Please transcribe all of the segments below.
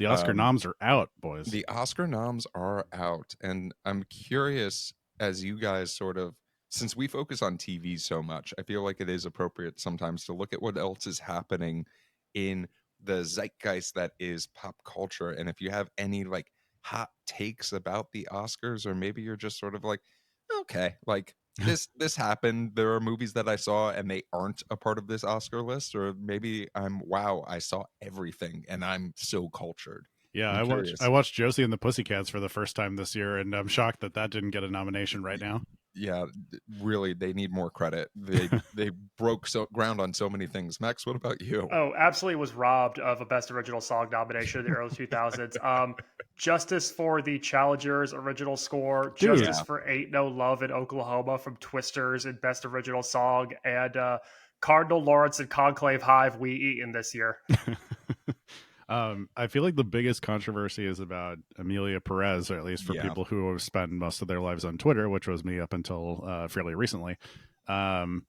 The Oscar noms are out, boys. The Oscar noms are out, and I'm curious, as you guys sort of, since we focus on TV so much, I feel like it is appropriate sometimes to look at what else is happening in the zeitgeist that is pop culture. And if you have any like hot takes about the Oscars, or maybe you're just sort of like, okay, like this happened. There are movies that I saw and they aren't a part of this Oscar list, or maybe wow, I saw everything and I'm so cultured. Yeah, I'm I curious. watched Josie and the Pussycats for the first time this year, and I'm shocked that that didn't get a nomination right now. Yeah, really, they need more credit. They broke so ground on so many things. Max, what about you? Oh, absolutely was robbed of a Best Original Song nomination in the early 2000s. Justice for the Challengers original score, Dude, Justice for Ain't No Love in Oklahoma from Twisters in Best Original Song, and Cardinal Lawrence and Conclave Hive We Eat in this year. I feel like the biggest controversy is about Amelia Perez, or at least for Yeah, people who spend most of their lives on Twitter, which was me up until fairly recently. The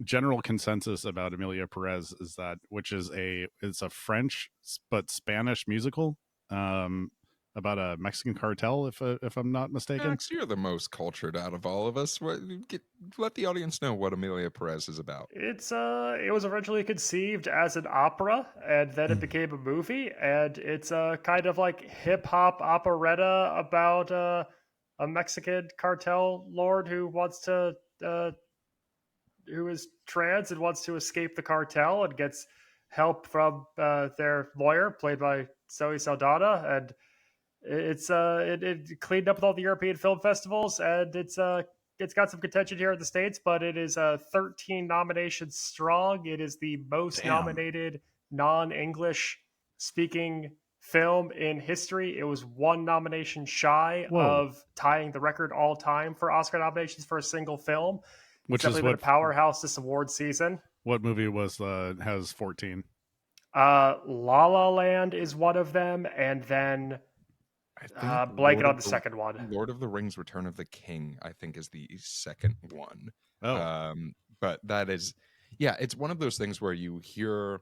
general consensus about Amelia Perez is that, it's a French but Spanish musical about a Mexican cartel, if I'm not mistaken. Max, you're the most cultured out of all of us. Let the audience know what Amelia Perez is about. It was originally conceived as an opera, and then it became a movie, and it's a kind of like hip hop operetta about a Mexican cartel lord who is trans and wants to escape the cartel and gets help from their lawyer, played by Zoe Saldana, and it cleaned up with all the European film festivals, and it's got some contention here in the States, but it is 13 nominations strong. It is the most Damn. nominated non-English speaking film in history. It was one nomination shy Whoa. of tying the record all time for Oscar nominations for a single film. Which It's definitely been a powerhouse this award season. What movie has 14? La La Land is one of them, and then I think blanket on the second one. Lord of the Rings: Return of the King, I think, is the second one. Oh, But that is, yeah, it's one of those things where you hear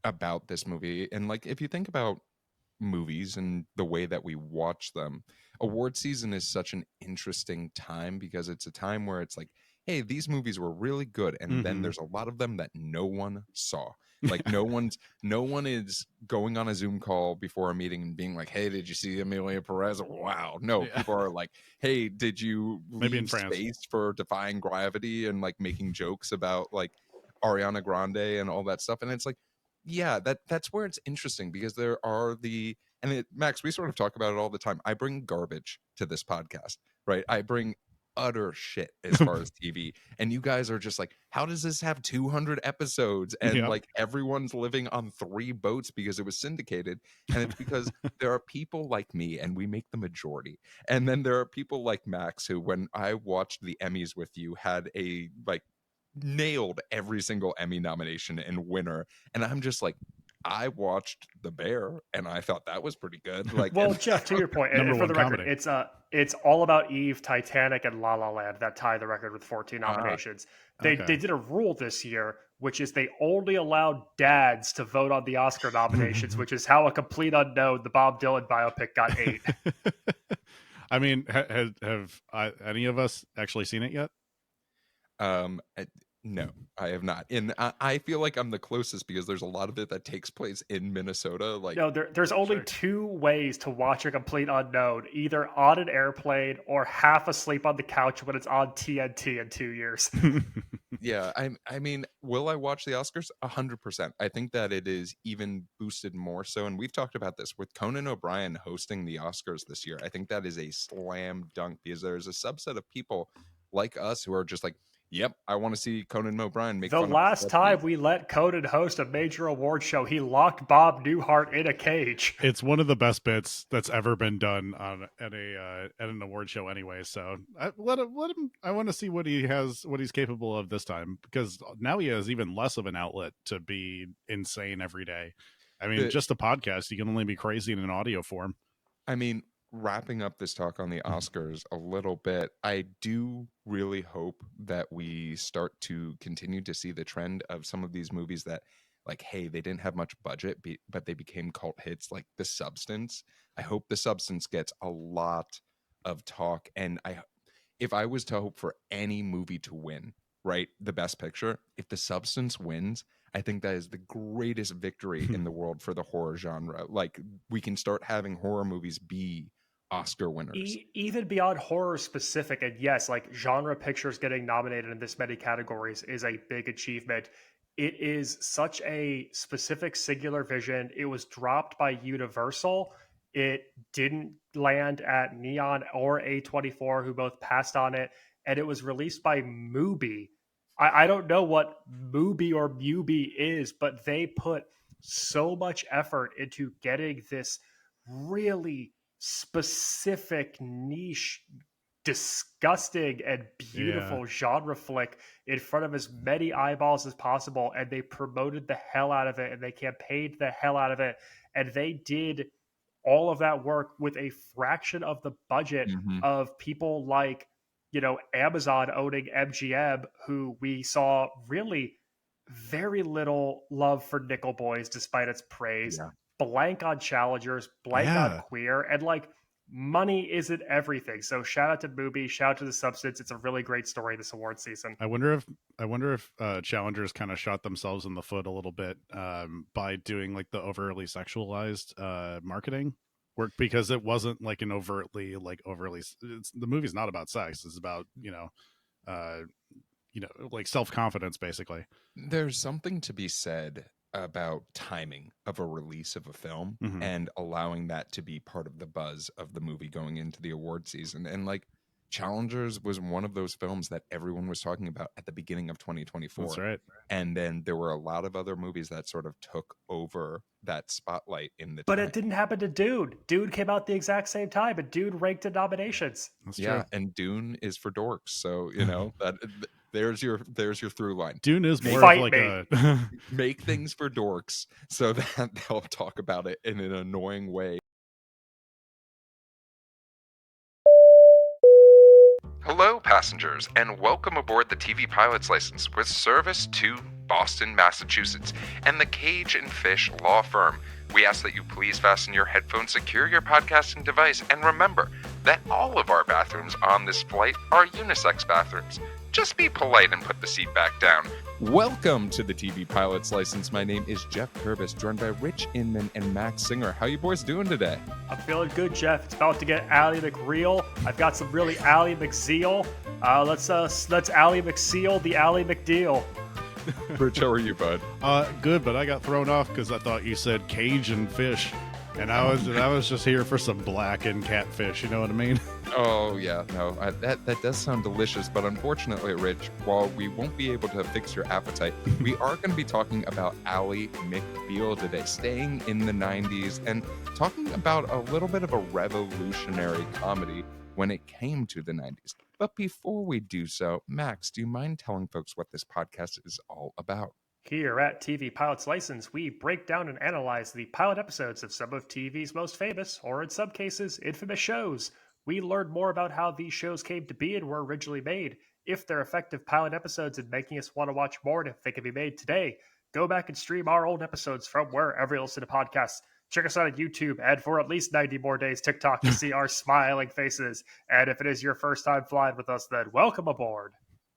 about this movie, and like if you think about movies and the way that we watch them, award season is such an interesting time because it's a time where it's like, hey, these movies were really good, and then there's a lot of them that no one saw. Like no one is going on a Zoom call before a meeting and being like, hey, did you see Amelia Perez? Wow. No, Yeah. people are like, hey, did you Maybe in leave France. space for Defying Gravity, and like making jokes about like Ariana Grande and all that stuff. And it's like, yeah, that's where it's interesting because there are Max, we sort of talk about it all the time. I bring garbage to this podcast, right? I bring utter shit as far as TV, and you guys are just like, how does this have 200 episodes and Yep. like everyone's living on 3 boats because it was syndicated? And it's because there are people like me, and we make the majority, and then there are people like Max who, when I watched the Emmys with you, had a like nailed every single Emmy nomination and winner, and I'm just like, I watched The Bear and I thought that was pretty good. Like, Well, and Jeff, to your point, Number and for one the record, comedy. it's All About Eve, Titanic, and La La Land that tie the record with 14 uh, nominations. They Okay. did a rule this year, which is they only allowed dads to vote on the Oscar nominations, which is how a complete unknown, the Bob Dylan biopic, got 8. I mean, have any of us actually seen it yet? no, I have not, and I feel like I'm the closest because there's a lot of it that takes place in Minnesota. Like, No, there's only Sure. 2 ways to watch a complete unknown: either on an airplane or half asleep on the couch when it's on TNT in 2 years. yeah, I mean, will I watch the Oscars? 100%. I think that it is even boosted more so, and we've talked about this with Conan O'Brien hosting the Oscars this year. I think that is a slam dunk because there's a subset of people like us who are just like, yep, I want to see Conan O'Brien make The fun of last time celebrities. we let Conan host a major award show, he locked Bob Newhart in a cage. It's one of the best bits that's ever been done at an award show anyway. So let him. I want to see what he's capable of this time, because now he has even less of an outlet to be insane every day. I mean, The, just a podcast, you can only be crazy in an audio form. I mean, wrapping up this talk on the Oscars a little bit, I do really hope that we start to continue to see the trend of some of these movies that like, hey, they didn't have much budget, but they became cult hits, like The Substance. I hope The Substance gets a lot of talk. And if I was to hope for any movie to win, right, the Best Picture, if The Substance wins, I think that is the greatest victory in the world for the horror genre. Like, we can start having horror movies be Oscar winners. Even beyond horror specific, and yes, like genre pictures getting nominated in this many categories is a big achievement. It is such a specific singular vision. It was dropped by Universal. It didn't land at Neon or A24, who both passed on it, and it was released by Mubi. I don't know what Mubi or Mubi is, but they put so much effort into getting this really specific niche, disgusting and Yeah. beautiful genre flick in front of as many eyeballs as possible, and they promoted the hell out of it and they campaigned the hell out of it, and they did all of that work with a fraction of the budget Mm-hmm. of people like, Amazon owning MGM, who we saw really very little love for Nickel Boys despite its praise, Yeah. blank on Challengers, blank on Yeah. Queer, and like money isn't everything. So shout out to Booby, shout out to The Substance. It's a really great story this award season. I wonder if challengers kind of shot themselves in the foot a little bit by doing like the overly sexualized marketing work, because it wasn't like an overly the movie's not about sex. It's about uh like self-confidence basically. There's something to be said about timing of a release of a film Hmm. and allowing that to be part of the buzz of the movie going into the award season. And like, Challengers was one of those films that everyone was talking about at the beginning of That's 2024. right. And then there were a lot of other movies that sort of took over that spotlight in the But time. it didn't happen to Dude. Dude came out the exact same time, and Dude ranked in nominations. That's Yeah, true. and Dune is for dorks. So, that there's your through line. Dune is more of Fight like me. a Make things for dorks so that they'll talk about it in an annoying way. Hello, passengers, and welcome aboard the TV Pilot's License with service to Boston, Massachusetts, and the Cage and Fish Law Firm. We ask that you please fasten your headphones, secure your podcasting device, and remember that all of our bathrooms on this flight are unisex bathrooms. Just be polite and put the seat back down. Welcome to the TV Pilot's License. My name is Jeff Kurbis, joined by Rich Inman and Max Singer. How you boys doing today? I'm feeling good, Jeff. It's about to get Ally McReal. I've got some really Ally McZeal. Let's Ally McSeal the Ally McDeal. Rich, how are you, bud? good, but I got thrown off because I thought you said Cajun fish, and I was just here for some blackened catfish. You know what I mean? Oh, yeah, no, that does sound delicious, but unfortunately, Rich, while we won't be able to fix your appetite, we are going to be talking about Ally McBeal today, staying in the 90s and talking about a little bit of a revolutionary comedy when it came to the 90s. But before we do so, Max, do you mind telling folks what this podcast is all about? Here at TV Pilot's License, we break down and analyze the pilot episodes of some of TV's most famous, or in some cases, infamous shows. We learn more about how these shows came to be and were originally made, if they're effective pilot episodes and making us want to watch more and if they can be made today. Go back and stream our old episodes from wherever you listen to podcasts. Check us out on YouTube and for at least 90 more days TikTok to see our smiling faces. And if it is your first time flying with us, then welcome aboard.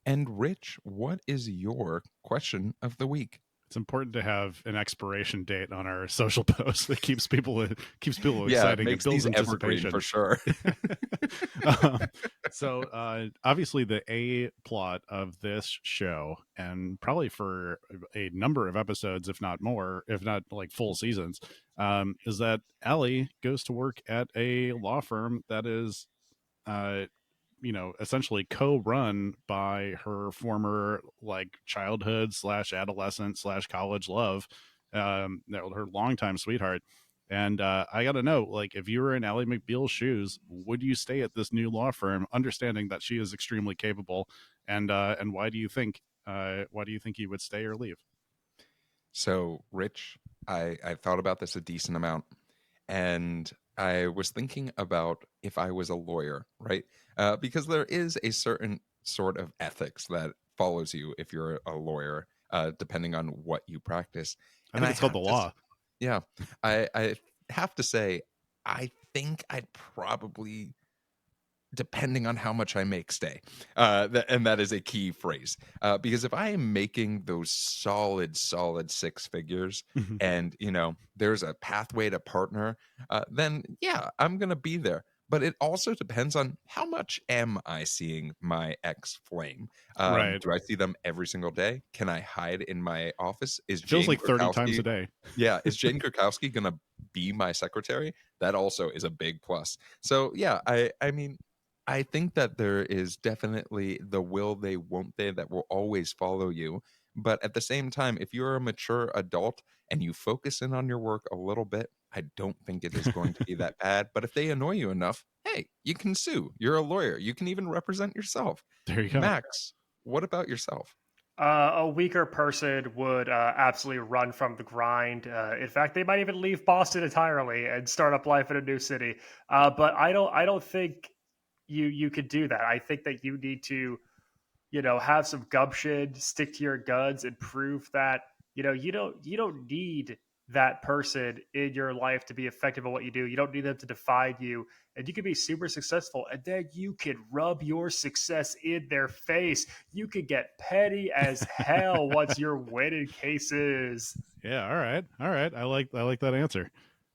And Rich, what is your question of the week? It's important to have an expiration date on our social posts. That keeps people Yeah, exciting. it It makes builds these evergreen anticipation for sure. Obviously the A plot of this show, and probably for a number of episodes, if not more, if not like full seasons, is that Allie goes to work at a law firm that is essentially co-run by her former like childhood slash adolescent slash college love, her longtime sweetheart. And I gotta know, like, if you were in Ally McBeal's shoes, would you stay at this new law firm, understanding that she is extremely capable? And why do you think you would stay or leave? So, Rich, I thought about this a decent amount, and I was thinking about if I was a lawyer, right? Because there is a certain sort of ethics that follows you if you're a lawyer, depending on what you practice. I And think I it's called The have to, Law. yeah, I have to say, I think I'd probably, depending on how much I make, stay. And that is a key phrase. Because if I am making those solid six figures Mhm. and, there's a pathway to partner, then yeah, I'm going to be there. But it also depends on how much am I seeing my ex flame. Right. Do I see them every single day? Can I hide in my office? Is It feels Jane like 30 times a Krakowski day. Yeah, is Jane Krakowski gonna be my secretary? That also is a big plus. So yeah, I mean, I think that there is definitely the will they, won't they that will always follow you. But at the same time, if you're a mature adult and you focus in on your work a little bit, I don't think it is going to be that bad. But if they annoy you enough, hey, you can sue. You're a lawyer. You can even represent yourself. There you go. Max, what about yourself? A weaker person would absolutely run from the grind. In fact, they might even leave Boston entirely and start up life in a new city. But I don't think you could do that. I think that you need to, have some gumption, stick to your guns, and prove that you don't need that person in your life to be effective at what you do. You don't need them to define you, and you can be super successful, and then you can rub your success in their face. You can get petty as hell once you're winning cases. Yeah. All right. All right. I like that answer.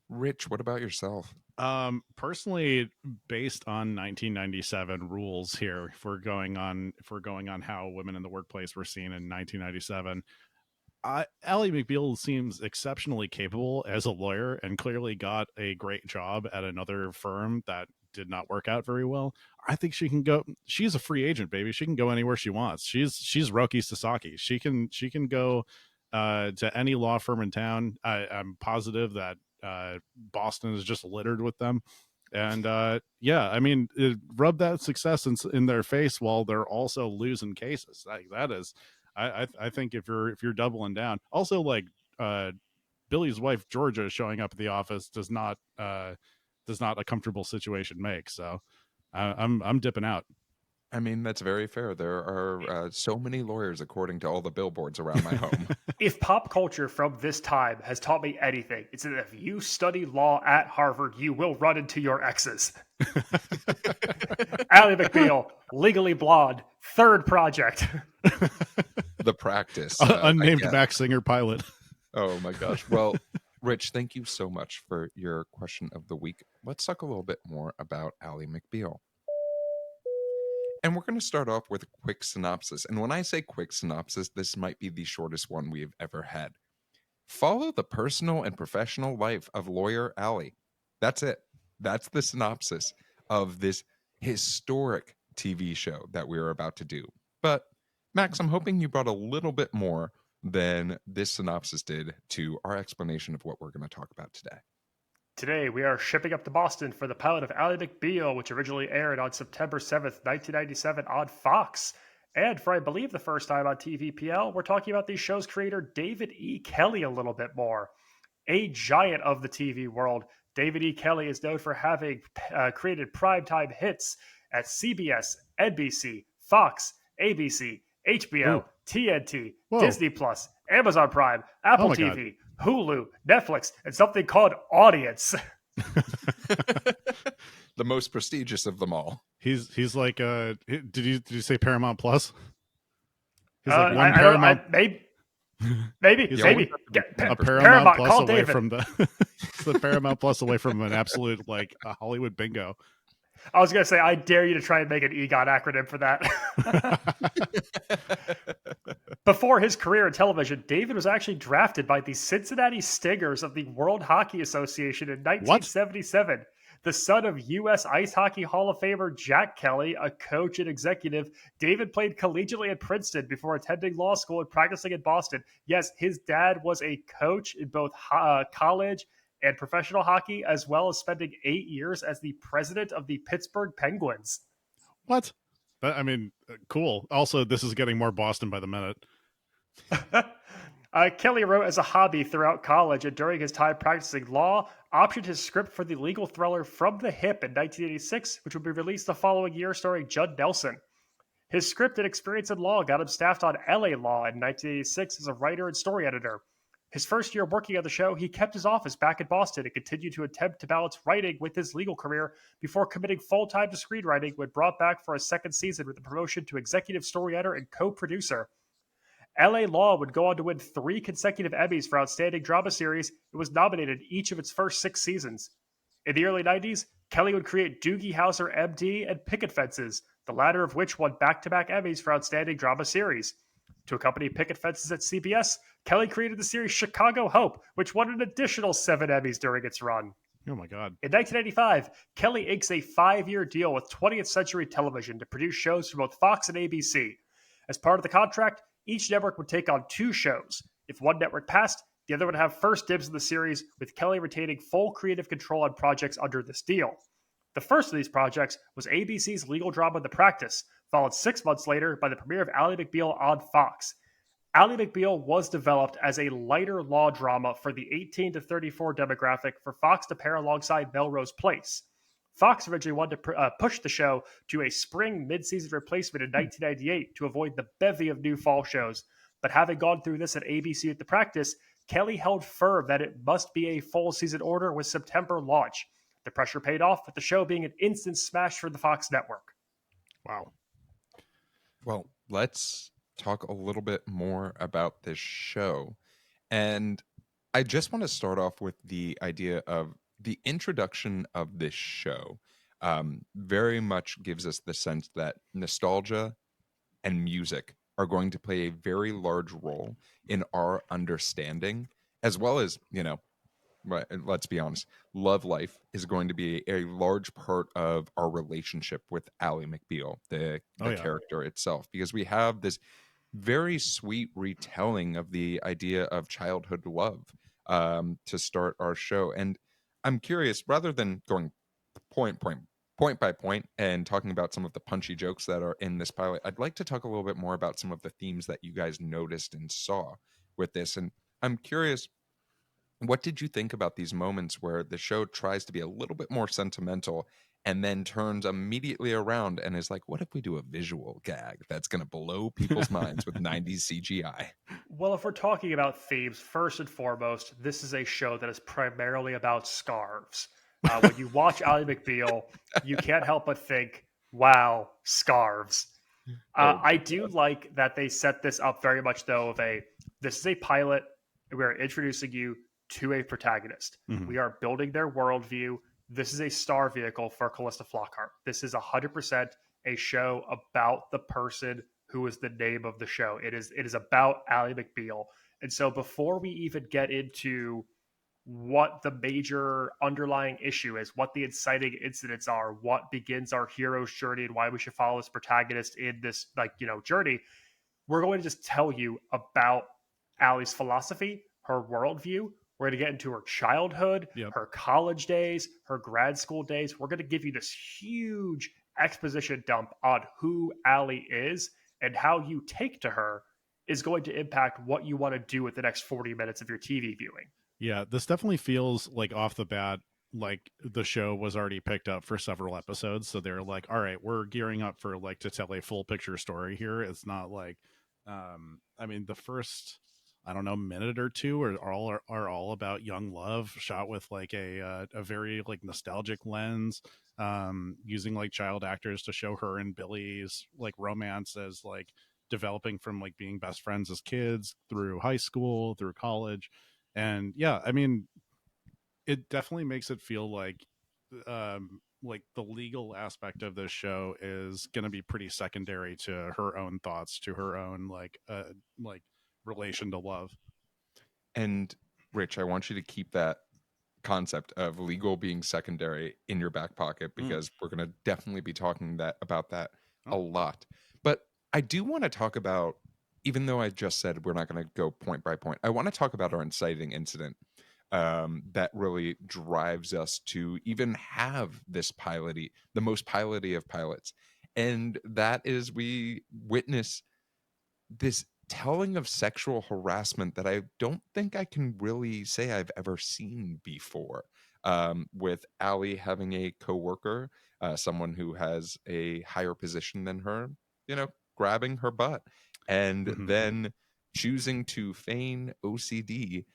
Rich, what about yourself? Personally, based on 1997 rules here, if we're going on how women in the workplace were seen in 1997, Ally McBeal seems exceptionally capable as a lawyer and clearly got a great job at another firm that did not work out very well. I think she can go. She's a free agent, baby. She can go anywhere she wants. She's Roki Sasaki. She can go to any law firm in town. I'm positive that Boston is just littered with them. And yeah, I mean, rub that success in their face while they're also losing cases. Like that is, I think if you're doubling down, also like uh, Billy's wife Georgia showing up at the office does not a comfortable situation make. So I'm dipping out. I mean, that's very fair. There are so many lawyers, according to all the billboards around my home. If pop culture from this time has taught me anything, it's that if you study law at Harvard, you will run into your exes. Ally McBeal, Legally Blonde, third project. The practice, I Unnamed guess. Max Singer pilot. Oh my gosh. Well, Rich, thank you so much for your question of the week. Let's talk a little bit more about Ally McBeal. And we're going to start off with a quick synopsis. And when I say quick synopsis, this might be the shortest one we've ever had. Follow the personal and professional life of lawyer Ally. That's it. That's the synopsis of this historic TV show that we're about to do. But, Max, I'm hoping you brought a little bit more than this synopsis did to our explanation of what we're going to talk about today. Today, we are shipping up to Boston for the pilot of Ally McBeal, which originally aired on September 7th, 1997 on Fox. And for, I believe, the first time on TVPL, we're talking about the show's creator, David E. Kelley, a little bit more. A giant of the TV world, David E. Kelley is known for having created primetime hits at CBS, NBC, Fox, ABC, HBO, Ooh. TNT, Whoa. Disney Plus, Amazon Prime, Apple Oh my God. TV, Hulu, Netflix, and something called Audience. The most prestigious of them all. He's like did you say Paramount Plus? He's like one I don't. Paramount. Maybe. He's Maybe. a Paramount Paramount, Plus call away David. from the it's the Paramount Plus away from an absolute like a Hollywood bingo. I was going to say, I dare you to try and make an EGOT acronym for that. Before his career in television, David was actually drafted by the Cincinnati Stingers of the World Hockey Association in 1977. What? The son of U.S. Ice Hockey Hall of Famer Jack Kelly, a coach and executive, David played collegiately at Princeton before attending law school and practicing in Boston. Yes, his dad was a coach in both college and professional hockey, as well as spending 8 years as the president of the Pittsburgh Penguins. What? I mean, cool. Also, this is getting more Boston by the minute. Kelly wrote as a hobby throughout college, and during his time practicing law, optioned his script for the legal thriller From the Hip in 1986, which would be released the following year starring Judd Nelson. His script and experience in law got him staffed on LA Law in 1986 as a writer and story editor. His first year working on the show, he kept his office back in Boston and continued to attempt to balance writing with his legal career before committing full time to screenwriting when brought back for a second season with a promotion to executive story editor and co producer. LA Law would go on to win 3 consecutive Emmys for Outstanding Drama Series and was nominated each of its first 6 seasons. In the early 90s, Kelly would create Doogie Howser MD and Picket Fences, the latter of which won back to back Emmys for Outstanding Drama Series. To accompany Picket Fences at CBS, Kelly created the series Chicago Hope, which won an additional 7 Emmys during its run. Oh my God. In 1995, Kelly inks a 5-year deal with 20th Century Television to produce shows for both Fox and ABC. As part of the contract, each network would take on 2 shows. If one network passed, the other would have first dibs in the series, with Kelly retaining full creative control on projects under this deal. The first of these projects was ABC's legal drama The Practice, followed 6 months later by the premiere of Ally McBeal on Fox. Ally McBeal was developed as a lighter law drama for the 18 to 34 demographic for Fox to pair alongside Melrose Place. Fox originally wanted to push the show to a spring mid-season replacement in 1998 to avoid the bevy of new fall shows, but having gone through this at ABC at The Practice, Kelly held firm that it must be a full season order with September launch. The pressure paid off, with the show being an instant smash for the Fox network. Wow. Well, let's talk a little bit more about this show. And I just want to start off with the idea of the introduction of this show. Very much gives us the sense that nostalgia and music are going to play a very large role in our understanding, as well as, let's be honest, love life is going to be a large part of our relationship with Ally McBeal, the character itself, because we have this very sweet retelling of the idea of childhood love to start our show. And I'm curious, rather than going point by point and talking about some of the punchy jokes that are in this pilot, I'd like to talk a little bit more about some of the themes that you guys noticed and saw with this. And I'm curious, what did you think about these moments where the show tries to be a little bit more sentimental and then turns immediately around and is like, what if we do a visual gag that's going to blow people's minds with 90s CGI? Well, if we're talking about themes, first and foremost, this is a show that is primarily about scarves. When you watch Ally McBeal, you can't help but think, wow, scarves. I do like that they set this up very much, though, this is a pilot, and we're introducing you to a protagonist. Mhm. We are building their worldview. This is a star vehicle for Callista Flockhart. This is 100% a show about the person who is the name of the show. It is about Ally McBeal. And so before we even get into what the major underlying issue is, what the inciting incidents are, what begins our hero's journey, and why we should follow this protagonist in this journey, we're going to just tell you about Allie's philosophy, her worldview. We're going to get into her childhood, Yep. her college days, her grad school days. We're going to give you this huge exposition dump on who Allie is, and how you take to her is going to impact what you want to do with the next 40 minutes of your TV viewing. Yeah, this definitely feels like off the bat, like the show was already picked up for several episodes. So they're like, all right, we're gearing up for like to tell a full picture story here. It's not like, I mean, the first, I don't know, minute or two are all about young love, shot with like a very like nostalgic lens, using like child actors to show her and Billy's like romance as like developing from like being best friends as kids through high school, through college. And yeah, I mean, it definitely makes it feel like the legal aspect of this show is going to be pretty secondary to her own thoughts, to her own like relation to love. And Rich, I want you to keep that concept of legal being secondary in your back pocket, because we're going to definitely be talking about that a lot. But I do want to talk about, even though I just said we're not going to go point by point, I want to talk about our inciting incident that really drives us to even have this the most piloty of pilots. And that is, we witness this telling of sexual harassment that I don't think I can really say I've ever seen before. With Allie having a coworker, someone who has a higher position than her, grabbing her butt, and Mhm. then choosing to feign OCD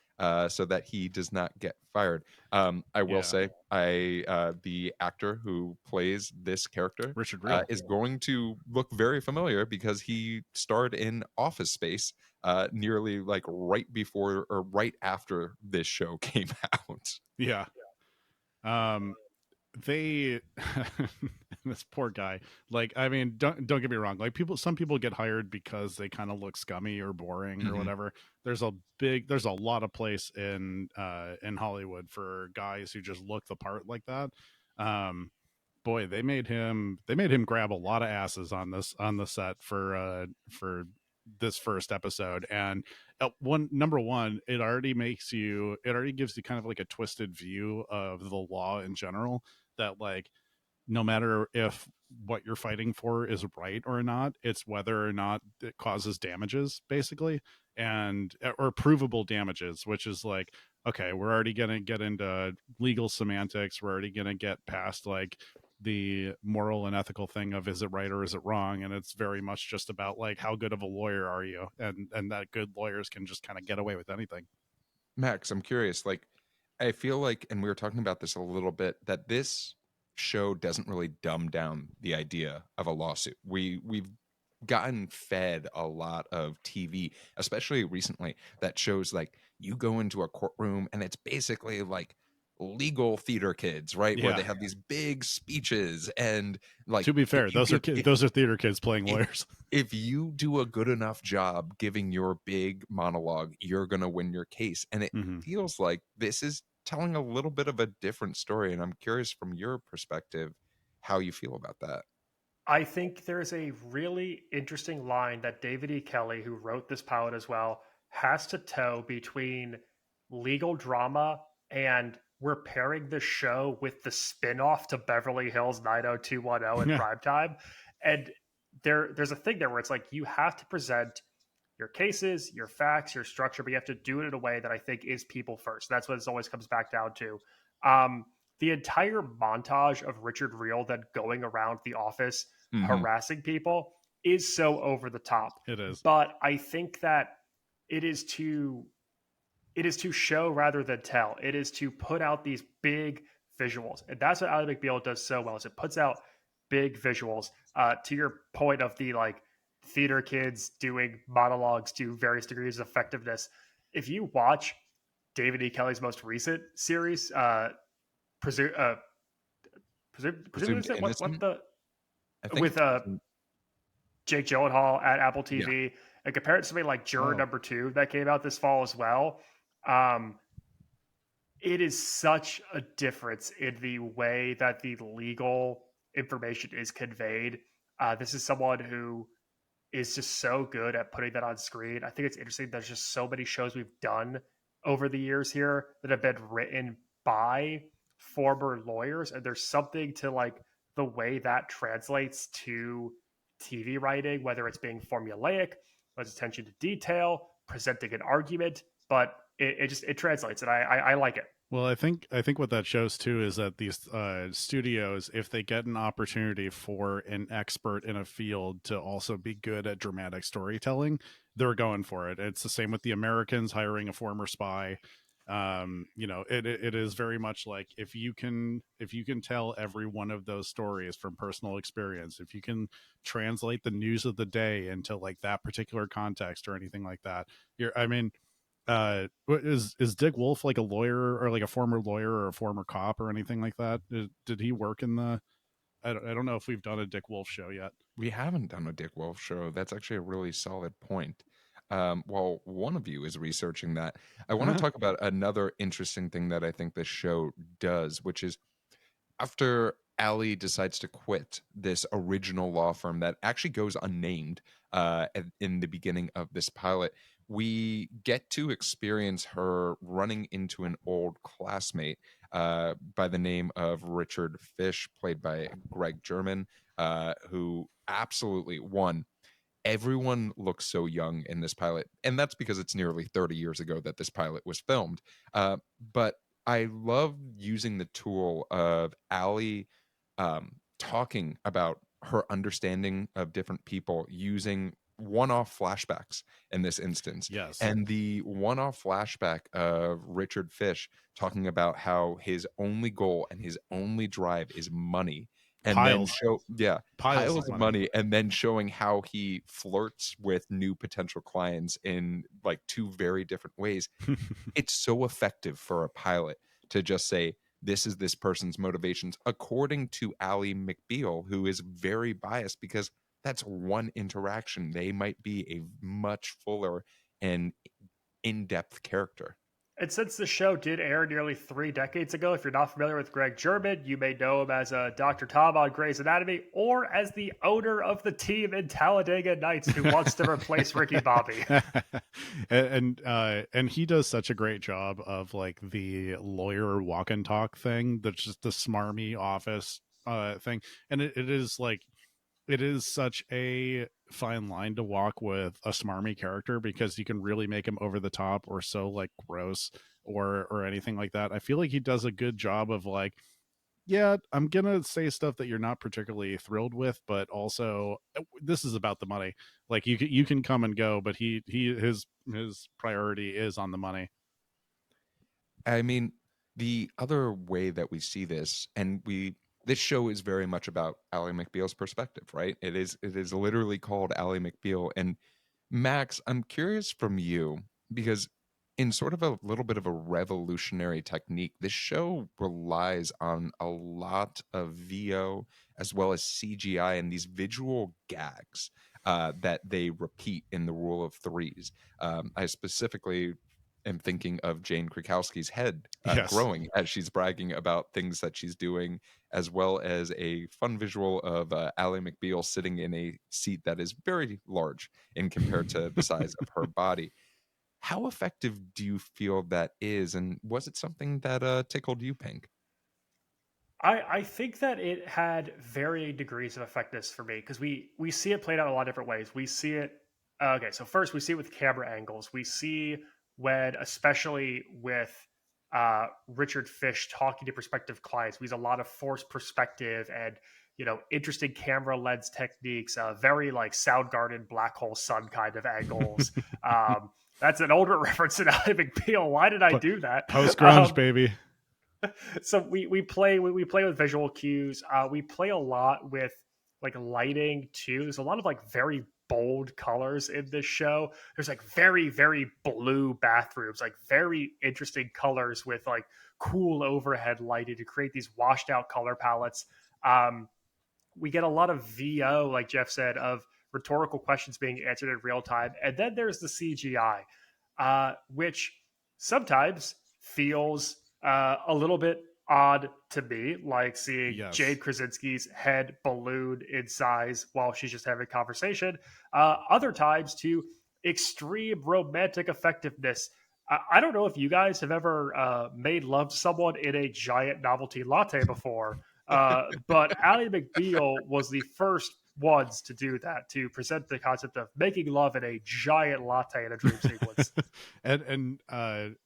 so that he does not get fired. I will Yeah, say, the actor who plays this character Richard Reel. is going to look very familiar because he starred in Office Space nearly like right before or right after this show came out. Yeah. Um, they this poor guy. Like, I mean, don't get me wrong. Like, some people get hired because they kind of look scummy or boring or Mhm. whatever. There's a lot of place in Hollywood for guys who just look the part like that. Um, boy, they made him grab a lot of asses on the set for this first episode. And one number one, it already gives you kind of like a twisted view of the law in general, that like no matter if what you're fighting for is right or not, it's whether or not it causes damages, basically, and or provable damages, which is like, okay, we're already going to get into legal semantics. We're already going to get past like the moral and ethical thing of is it right or is it wrong, and it's very much just about like how good of a lawyer are you, and that good lawyers can just kind of get away with anything. Max, I'm curious. Like, I feel like, and we were talking about this a little bit, that this show doesn't really dumb down the idea of a lawsuit. We've gotten fed a lot of TV, especially recently, that shows like you go into a courtroom and it's basically like legal theater kids, right? Where they Yeah, have these big speeches and like to be if fair, you give those are theater kids playing if lawyers. if you do a good enough job giving your big monologue, you're going to win your case. And it Hmm. feels like this is telling a little bit of a different story. And I'm curious from your perspective how you feel about that. I think there's a really interesting line that David E. Kelly, who wrote this pilot as well, has to toe between legal drama and we're pairing the show with the spin-off to Beverly Hills 90210 in Yeah. primetime. And there's a thing there where it's like you have to present your cases, your facts, your structure, but you have to do it in a way that I think is people first. That's what it always comes back down to. Um, the entire montage of Richard Reel then going around the office Hmm. harassing people is so over the top. It is. But I think that it is to it is to show rather than tell. It is to put out these big visuals, and that's what Ally McBeal does so well. Is it puts out big visuals. To your point of the like theater kids doing monologues to various degrees of effectiveness, if you watch David E. Kelly's most recent series, presu- uh, presumably Presumed is it what innocent. the I think with it's presumed. Jake Gyllenhaal at Apple Yeah. TV, and compare it to something like Juror Oh, Number Two that came out this fall as well. Um, it is such a difference in the way that the legal information is conveyed. This is someone who is just so good at putting that on screen. I think it's interesting. There's just so many shows we've done over the years here that have been written by former lawyers, and there's something to like the way that translates to TV writing, whether it's being formulaic, whether it's attention to detail, presenting an argument, but it translates, and I like it. Well, I think what that shows too is that these studios, if they get an opportunity for an expert in a field to also be good at dramatic storytelling, they're going for it. It's the same with the Americans hiring a former spy. It is very much like if you can tell every one of those stories from personal experience, if you can translate the news of the day into like that particular context or anything like that, you're I mean is Dick Wolf like a lawyer or like a former lawyer or a former cop or anything like that? Did he work in the I don't know if we've done a Dick Wolf show yet. we haven't done a Dick Wolf show. That's actually a really solid point. While one of you is researching that, I want to talk about another interesting thing that I think this show does, which is after Allie decides to quit this original law firm that actually goes unnamed in the beginning of this pilot, we get to experience her running into an old classmate by the name of Richard Fish, played by Greg German, who absolutely won. Everyone looks so young in this pilot, and that's because it's nearly 30 years ago that this pilot was filmed. But I love using the tool of Allie talking about her understanding of different people, using one-off flashbacks in this instance. Yes. And the one-off flashback of Richard Fish talking about how his only goal and his only drive is money, and then Piles. show Piles of piles of money. money, and then showing how he flirts with new potential clients in like two very different ways. It's so effective for a pilot to just say, this is this person's motivations, according to Ally McBeal, who is very biased because that's one interaction. They might be a much fuller and in-depth character. And since the show did air nearly 3 decades ago, if you're not familiar with Greg German, you may know him as Dr. Tom on Grey's Anatomy or as the owner of the team in Talladega Nights who wants to replace Ricky Bobby. and he does such a great job of like the lawyer walk and talk thing. That's just the smarmy office thing. And it is like, it is such a fine line to walk with a smarmy character, because you can really make him over the top or so like gross or anything like that. I feel like he does a good job of like, yeah, I'm gonna say stuff that you're not particularly thrilled with, but also this is about the money. Like you can come and go, but his priority is on the money. I mean, the other way that we see this, and this show is very much about Ally McBeal's perspective, right? It is literally called Ally McBeal. And Max, I'm curious from you, because in sort of a little bit of a revolutionary technique, this show relies on a lot of VO as well as CGI and these visual gags that they repeat in the rule of threes. I specifically am thinking of Jane Krakowski's head Yes. growing as she's bragging about things that she's doing, as well as a fun visual of Ally McBeal sitting in a seat that is very large in compared to the size of her body. How effective do you feel that is, and was it something that tickled you, Pink? I think that it had varying degrees of effectiveness for me because we see it played out a lot of different ways. We see it okay, so first we see it with camera angles. We see when, especially with Richard Fish talking to prospective clients, we use a lot of forced perspective and interesting camera lens techniques, very like Soundgarden Black Hole Sun kind of angles. That's an older reference to Ally McBeal. Why did I do that? Post grunge, baby. So we play with visual cues. We play a lot with like lighting too. There's a lot of like very bold colors in this show. There's like very very blue bathrooms, like very interesting colors with like cool overhead lighting to create these washed out color palettes. We get a lot of VO, like Jeff said, of rhetorical questions being answered in real time, and then there's the CGI, which sometimes feels a little bit odd to me, like seeing Yes. Jade Krasinski's head balloon in size while she's just having a conversation. Other times to extreme romantic effectiveness. I don't know if you guys have ever made love to someone in a giant novelty latte before, but Ally McBeal was the first ones to do that, to present the concept of making love in a giant latte in a dream sequence. and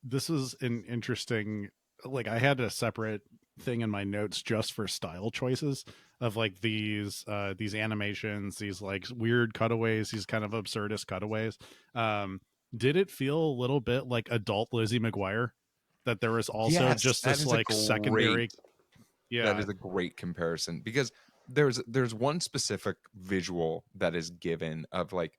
this is an interesting, like I had a separate thing in my notes just for style choices of like these animations, these like weird cutaways, these kind of absurdist cutaways. Did it feel a little bit like adult Lizzie McGuire, that there was also Yes, just that this is a like secondary? that Yeah. is a great comparison, because there's one specific visual that is given of like,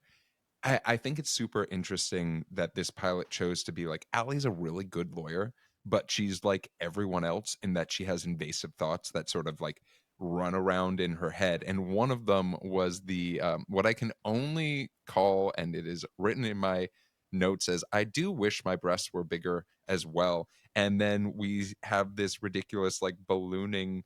I think it's super interesting that this pilot chose to be like, Allie's a really good lawyer, but she's like everyone else in that she has invasive thoughts that sort of like run around in her head. And one of them was the what I can only call, and it is written in my notes as, I do wish my breasts were bigger as well. And then we have this ridiculous like ballooning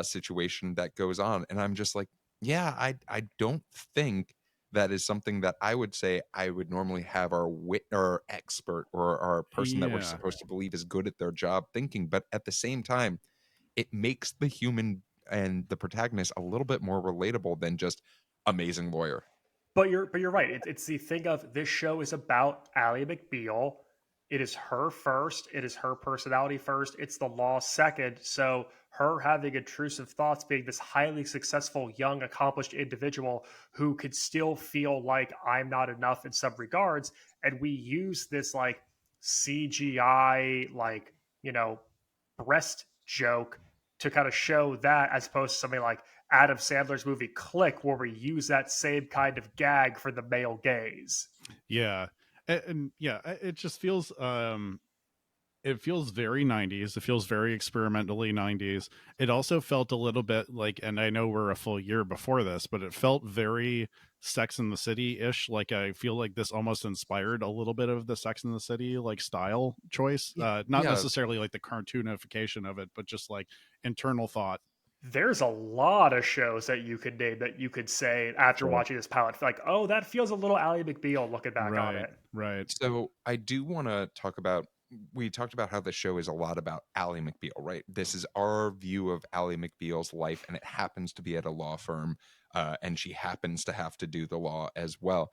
situation that goes on. And I'm just like, yeah, I don't think that is something that I would say I would normally have our wit or expert or our person that we're Yeah. supposed to believe is good at their job thinking. But at the same time, it makes the human and the protagonist a little bit more relatable than just amazing lawyer. But you're right. It's the thing of this show is about Ally McBeal. it is her first. It is her personality first. It's the law second. So her having intrusive thoughts, being this highly successful, young, accomplished individual who could still feel like I'm not enough in some regards. And we use this like CGI, like, you know, breast joke to kind of show that, as opposed to something like Adam Sandler's movie Click, where we use that same kind of gag for the male gaze. Yeah. And yeah, it just feels it feels very 90s. It feels very experimentally 90s. It also felt a little bit like, and I know we're a full year before this, but it felt very Sex in the City ish. Like I feel like this almost inspired a little bit of the Sex in the City like style choice. Not Yeah, necessarily like the cartoonification of it, but just like internal thought. There's a lot of shows that you could name that you could say after sure. watching this pilot, like, oh, that feels a little Ally McBeal looking back on Right, it. right. So I do want to talk about. We talked about how the show is a lot about Ally McBeal, right? This is our view of Ally McBeal's life, and it happens to be at a law firm, and she happens to have to do the law as well.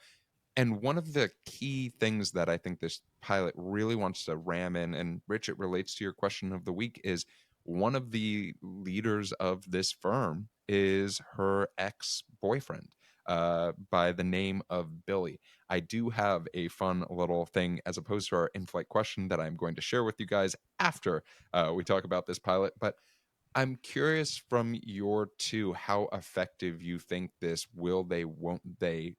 And one of the key things that I think this pilot really wants to ram in, and Rich, it relates to your question of the week, is one of the leaders of this firm is her ex boyfriend by the name of Billy. I do have a fun little thing as opposed to our in flight question that I'm going to share with you guys after we talk about this pilot. But I'm curious from your two how effective you think this will they, won't they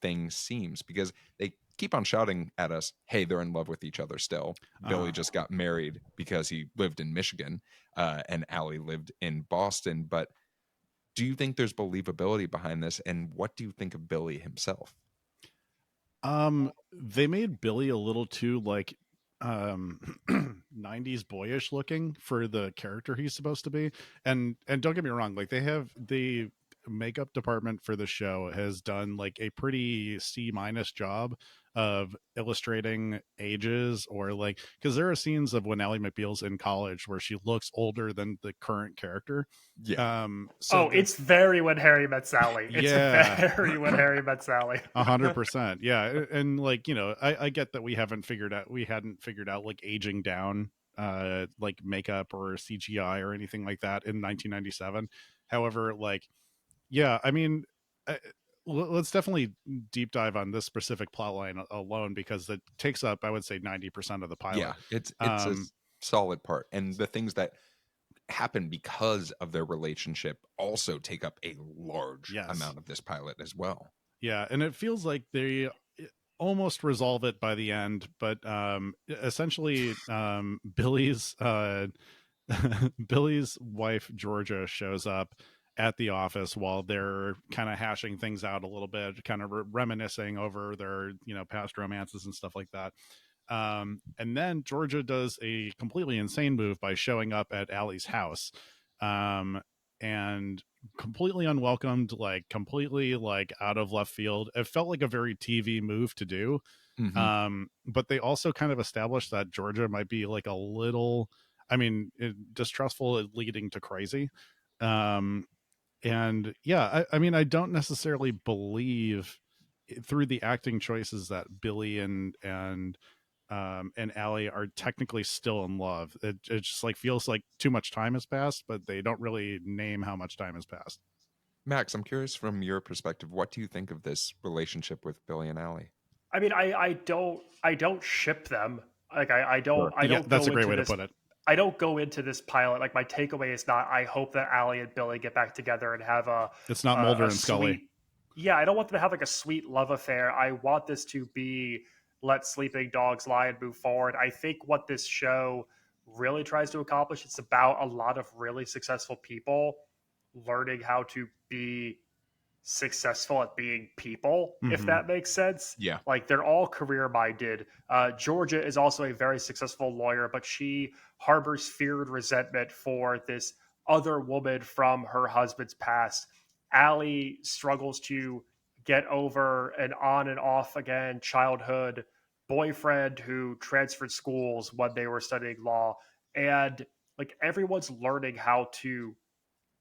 thing seems, because they keep on shouting at us, hey, they're in love with each other still. Billy Uh just got married because he lived in Michigan, and Allie lived in Boston. But do you think there's believability behind this? And what do you think of Billy himself? they made Billy a little too like 90s boyish looking for the character he's supposed to be. And don't get me wrong, like they have the makeup department for the show has done like a pretty C- job of illustrating ages, or like because there are scenes of when Ally McBeal's in college where she looks older than the current character. Yeah. So Oh, the it's very When Harry Met Sally. It's yeah. very When Harry Met Sally. 100%. Yeah. And like, I get that we hadn't figured out like aging down like makeup or CGI or anything like that in 1997. However, like, yeah, I mean, uh, let's definitely deep dive on this specific plot line alone, because it takes up, I would say, 90% of the Yeah, pilot. it's a Um, solid part, and the things that happen because of their relationship also take up a large yes. amount of this pilot as well. Yeah, and it feels like they almost resolve it by the end, but essentially Billy's Billy's wife Georgia shows up at the office while they're kind of hashing things out a little bit, kind of reminiscing over their, past romances and stuff like that. And then Georgia does a completely insane move by showing up at Allie's house, um, and completely unwelcomed, like completely like out of left field. It felt like a very TV move to do. Hmm. But they also kind of established that Georgia might be like a little, I mean, distrustful leading to crazy. Um, and yeah, I mean, I don't necessarily believe through the acting choices that Billy and Allie are technically still in love. It just like feels like too much time has passed, but they don't really name how much time has passed. Max, I'm curious from your perspective, what do you think of this relationship with Billy and Allie? I mean, I don't ship them. Like Sure. I Yeah, don't that's go a great into way to this put it. I don't go into this pilot like my takeaway is not I hope that Allie and Billy get back together and have It's not Mulder a and Scully. sweet, yeah, I don't want them to have like a sweet love affair. I want this to be let sleeping dogs lie and move forward. I think what this show really tries to accomplish, it's about a lot of really successful people learning how to be successful at being people, if Mm-hmm. that makes sense. Yeah. Like they're all career minded. Georgia is also a very successful lawyer, but she harbors fear and resentment for this other woman from her husband's past. Allie struggles to get over an on and off again childhood boyfriend who transferred schools when they were studying law. And like everyone's learning how to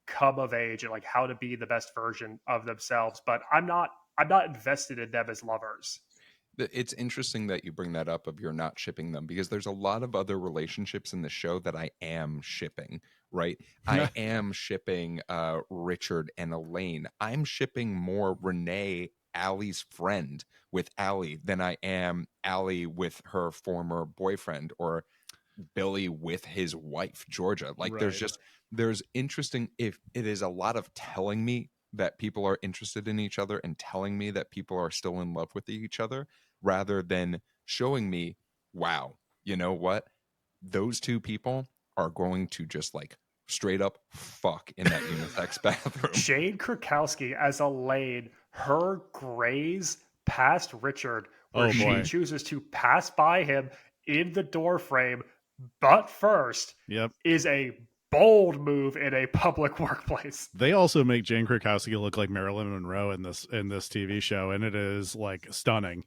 come of age and like how to be the best version of themselves, but I'm not invested in them as lovers. It's interesting that you bring that up of you're not shipping them, because there's a lot of other relationships in the show that I am shipping, right? I am shipping Richard and Elaine. I'm shipping more Renee, Allie's friend, with Allie than I am Allie with her former boyfriend, or Billy with his wife, Georgia. Like Right. there's interesting, if it is a lot of telling me that people are interested in each other and telling me that people are still in love with each other, rather than showing me, wow, you know what? Those two people are going to just like straight up fuck in that unisex bathroom. Jane Krakowski as Elaine, her graze past Richard, where Oh she boy. chooses to pass by him in the door frame, but first, Yep. is a bold move in a public workplace. They also make Jane Krakowski look like Marilyn Monroe in this TV show, and it is like stunning.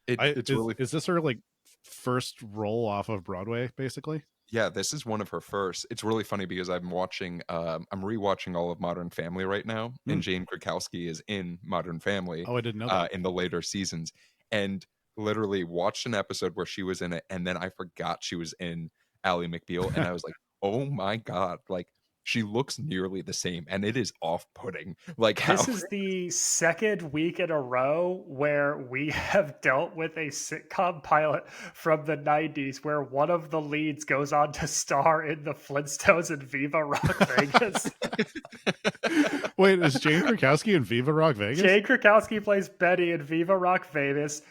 It's really, Is this her like first role off of Broadway, basically? yeah, this is one of her first. It's really funny because I'm rewatching all of Modern Family right now, Hmm. and Jane Krakowski is in Modern Family Oh, I didn't know that. in the later seasons, and literally watched an episode where she was in it, and then I forgot she was in Ally McBeal, and I was like, oh my god, like she looks nearly the same, and it is off-putting, like how This is the second week in a row where we have dealt with a sitcom pilot from the 90s where one of the leads goes on to star in the Flintstones and Viva Rock Vegas. Wait, is Jane Krakowski in Viva Rock Vegas? Jane Krakowski plays Betty in Viva Rock Vegas.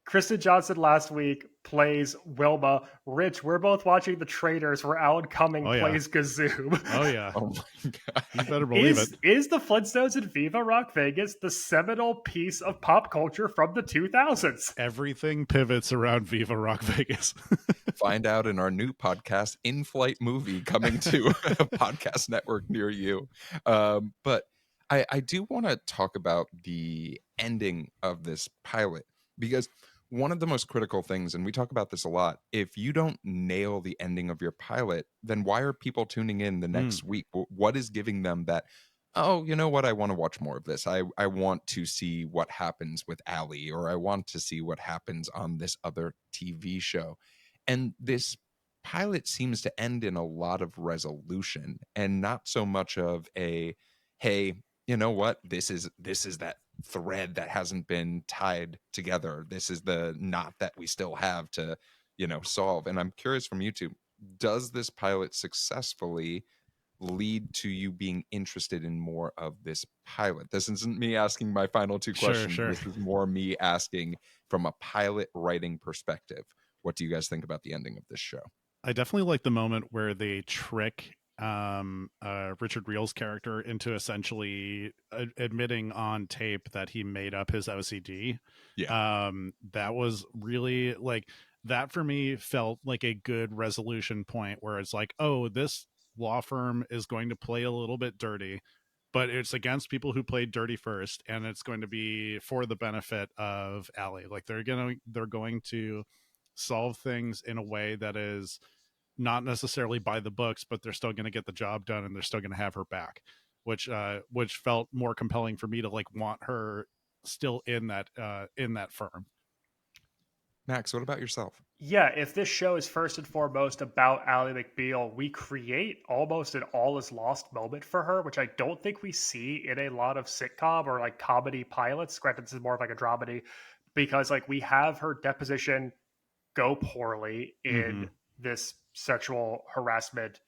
Kristen Johnson last week plays Wilma. Rich, we're both watching The Traitors where Alan Cumming plays Gazoom. Oh yeah. oh my god, You better believe it. Is the Flintstones in Viva Rock Vegas the seminal piece of pop culture from the 2000s? Everything pivots around Viva Rock Vegas. find out in our new podcast, In Flight Movie, coming to a podcast network near you. But I do want to talk about the ending of this pilot, because one of the most critical things, and we talk about this a lot, if you don't nail the ending of your pilot, then why are people tuning in the next week? What is giving them that, oh, you know what, I want to watch more of this. I want to see what happens with Allie, or I want to see what happens on this other TV show. And this pilot seems to end in a lot of resolution, and not so much of a, hey, you know what, this is that thread that hasn't been tied together. This is the knot that we still have to, solve. And I'm curious from you two, does this pilot successfully lead to you being interested in more of this pilot? This isn't me asking my final two questions. Sure. This is more me asking from a pilot writing perspective. What do you guys think about the ending of this show? I definitely like the moment where they trick Richard Reel's character into essentially admitting on tape that he made up his OCD. Yeah. That was really like, that for me felt like a good resolution point where it's like, oh, this law firm is going to play a little bit dirty, but it's against people who played dirty first, and it's going to be for the benefit of Allie. Like they're going to solve things in a way that is not necessarily by the books, but they're still going to get the job done, and they're still going to have her back, which felt more compelling for me to like want her still in that firm. Max, what about yourself? Yeah, if this show is first and foremost about Ally McBeal, we create almost an all is lost moment for her, which I don't think we see in a lot of sitcom or like comedy pilots. Granted, this is more of like a dramedy, because like we have her deposition go poorly in this sexual harassment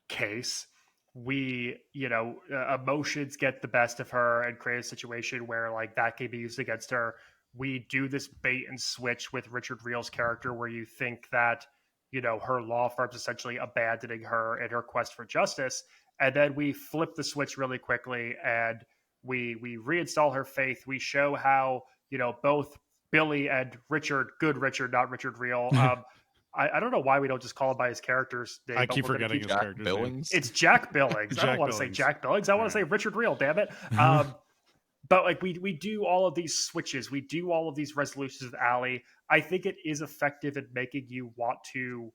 case. We, emotions get the best of her and create a situation where like that can be used against her. We do this bait and switch with Richard Reel's character where you think that, her law firm's essentially abandoning her in her quest for justice. And then we flip the switch really quickly and we reinstall her faith. We show how, both Billy and Richard, good Richard, not Richard Reel, I don't know why we don't just call him by his character's name. I But keep we're gonna forgetting keep his character's name. Billings? It's Jack Billings. I don't want to say Jack Billings. I want to say Richard Reel. Damn it. But like we do all of these switches, we do all of these resolutions with Allie. I think it is effective in making you want to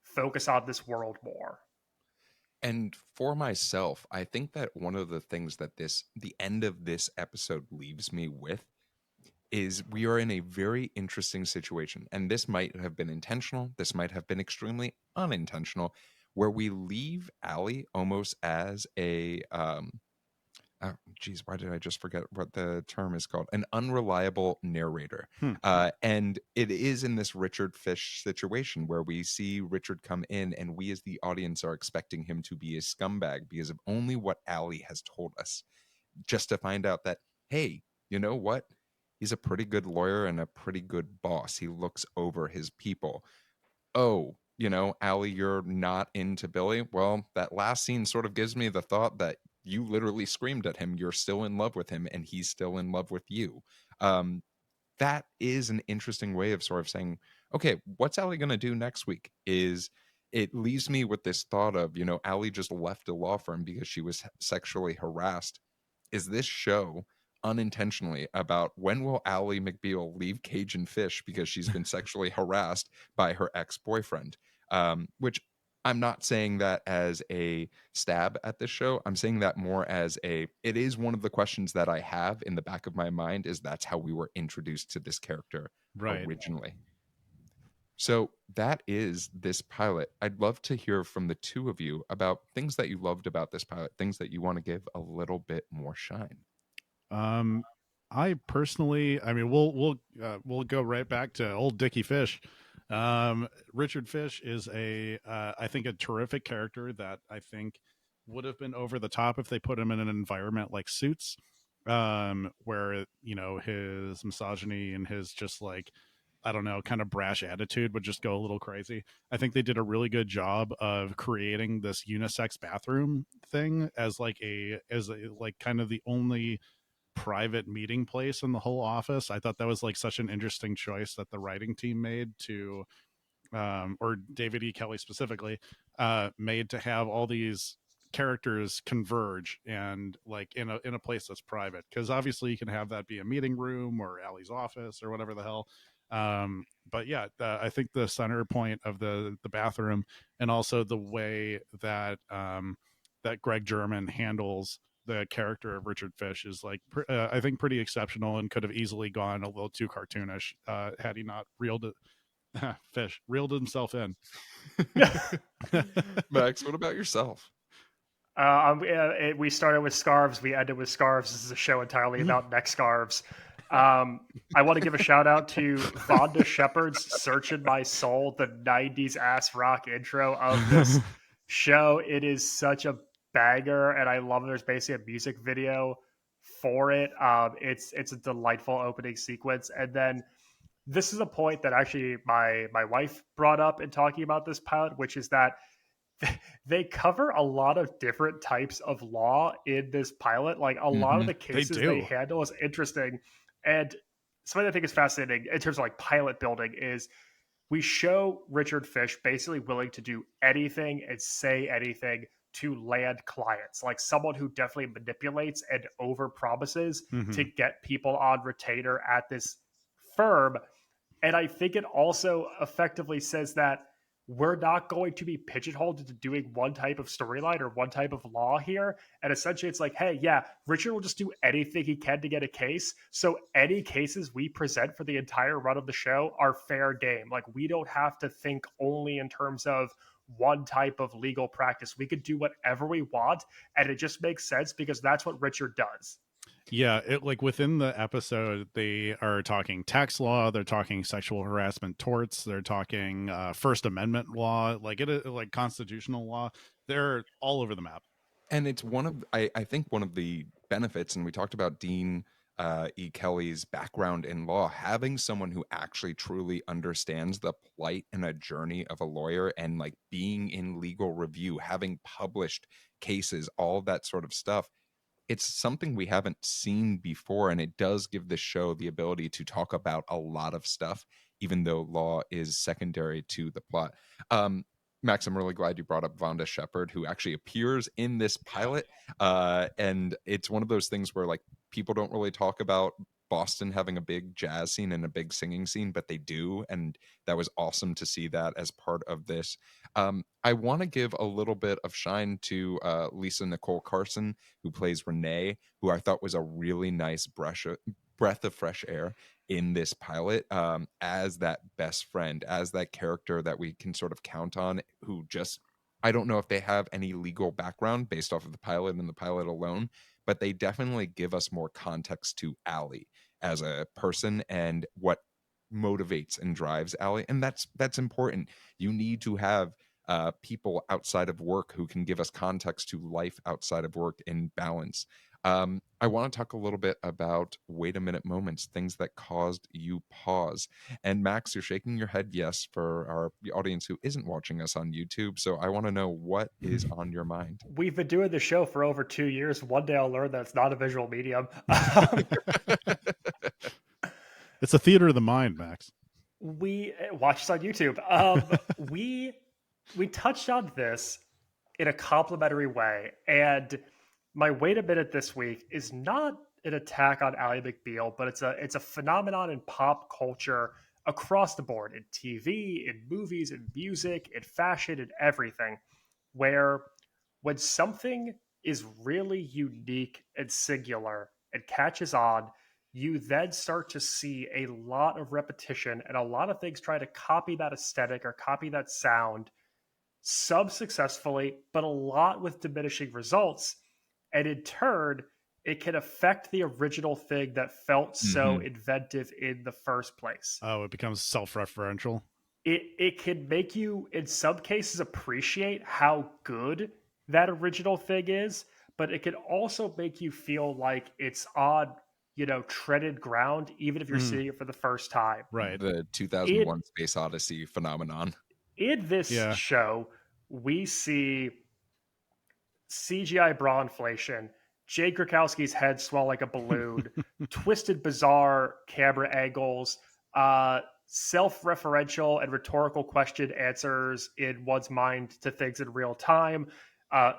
focus on this world more. And for myself, I think that one of the things that the end of this episode leaves me with is we are in a very interesting situation. And this might have been intentional, this might have been extremely unintentional, where we leave Allie almost as a oh, geez, why did I just forget what the term is called? An unreliable narrator. Hmm. And it is in this Richard Fish situation where we see Richard come in and we as the audience are expecting him to be a scumbag because of only what Allie has told us, just to find out that, hey, you know what? He's a pretty good lawyer and a pretty good boss. He looks over his people. Oh, Allie, you're not into Billy. Well, that last scene sort of gives me the thought that you literally screamed at him. You're still in love with him and he's still in love with you. Um, that is an interesting way of sort of saying, okay, what's Allie going to do next week? Is it leaves me with this thought of, Allie just left a law firm because she was sexually harassed. Is this show unintentionally about when will Ally McBeal leave Cajun Fish because she's been sexually harassed by her ex-boyfriend? Which I'm not saying that as a stab at this show. I'm saying that more as it is one of the questions that I have in the back of my mind, is that's how we were introduced to this character Right. originally. So that is this pilot. I'd love to hear from the two of you about things that you loved about this pilot, things that you want to give a little bit more shine. I personally, I mean, we'll go right back to old Dickie Fish. Richard Fish is I think a terrific character that I think would have been over the top if they put him in an environment like Suits, where his misogyny and his just like, I don't know, kind of brash attitude would just go a little crazy. I think they did a really good job of creating this unisex bathroom thing as like kind of the only private meeting place in the whole office. I thought that was like such an interesting choice that the writing team made to or David E. Kelly specifically made to have all these characters converge and like in a place that's private, because obviously you can have that be a meeting room or Allie's office or whatever the hell. But yeah, I think the center point of the bathroom, and also the way that that Greg German handles the character of Richard Fish is like I think pretty exceptional, and could have easily gone a little too cartoonish had he not reeled it Fish reeled himself in. Max, what about yourself? We started with scarves. We ended with scarves. This is a show entirely about neck scarves. I want to give a shout out to Vonda Shepard's "Searching My Soul," the '90s ass rock intro of this show. It is such a banger, and I love it. There's basically a music video for it. It's a delightful opening sequence, and then this is a point that actually my wife brought up in talking about this pilot, which is that they cover a lot of different types of law in this pilot. Like a lot of the They cases they do. handle is interesting. And something I think is fascinating in terms of like pilot building is we show Richard Fish basically willing to do anything and say anything to land clients, like someone who definitely manipulates and over promises to Mm-hmm. get people on retainer at this firm. And I think it also effectively says that we're not going to be pigeonholed into doing one type of storyline or one type of law here. And essentially, it's like, hey, yeah, Richard will just do anything he can to get a case. So any cases we present for the entire run of the show are fair game. Like, we don't have to think only in terms of one type of legal practice. We could do whatever we want. And it just makes sense because that's what Richard does. Yeah, it like within the episode, they are talking tax law, they're talking sexual harassment torts, they're talking First Amendment law, like constitutional law. They're all over the map. And it's I think one of the benefits, and we talked about Dean E. Kelly's background in law, having someone who actually truly understands the plight and a journey of a lawyer, and like being in legal review, having published cases, all that sort of stuff. It's something we haven't seen before, and it does give the show the ability to talk about a lot of stuff, even though law is secondary to the plot. Max, I'm really glad you brought up Vonda Shepard, who actually appears in this pilot. And it's one of those things where like people don't really talk about Boston having a big jazz scene and a big singing scene, but they do. And that was awesome to see that as part of this. I want to give a little bit of shine to Lisa Nicole Carson, who plays Renee, who I thought was a really nice breath of fresh air in this pilot, as that best friend, as that character that we can sort of count on, who just, I don't know if they have any legal background based off of the pilot and the pilot alone, but they definitely give us more context to Allie as a person and what motivates and drives Allie. And that's important. You need to have people outside of work who can give us context to life outside of work in balance. I want to talk a little bit about wait a minute moments, things that caused you pause. And Max, you're shaking your head yes for our the audience who isn't watching us on YouTube. So I want to know what is on your mind. We've been doing the show for over 2 years. One day I'll learn that it's not a visual medium. It's a theater of the mind, Max. We watch us on YouTube. We touched on this in a complimentary way, and my wait a minute this week is not an attack on Ally McBeal, but it's a phenomenon in pop culture across the board, in TV, in movies, in music, in fashion, in everything, where when something is really unique and singular and catches on, you then start to see a lot of repetition and a lot of things try to copy that aesthetic or copy that sound, some successfully, but a lot with diminishing results. And in turn, it can affect the original thing that felt so inventive in the first place. Oh, it becomes self-referential. It can make you, in some cases, appreciate how good that original thing is, but it can also make you feel like it's on, treaded ground, even if you're seeing it for the first time. Right. The 2001 Space Odyssey phenomenon. In this show, we see CGI bra inflation, Jake Krakowski's head swell like a balloon, twisted, bizarre camera angles, self-referential and rhetorical question answers in one's mind to things in real time,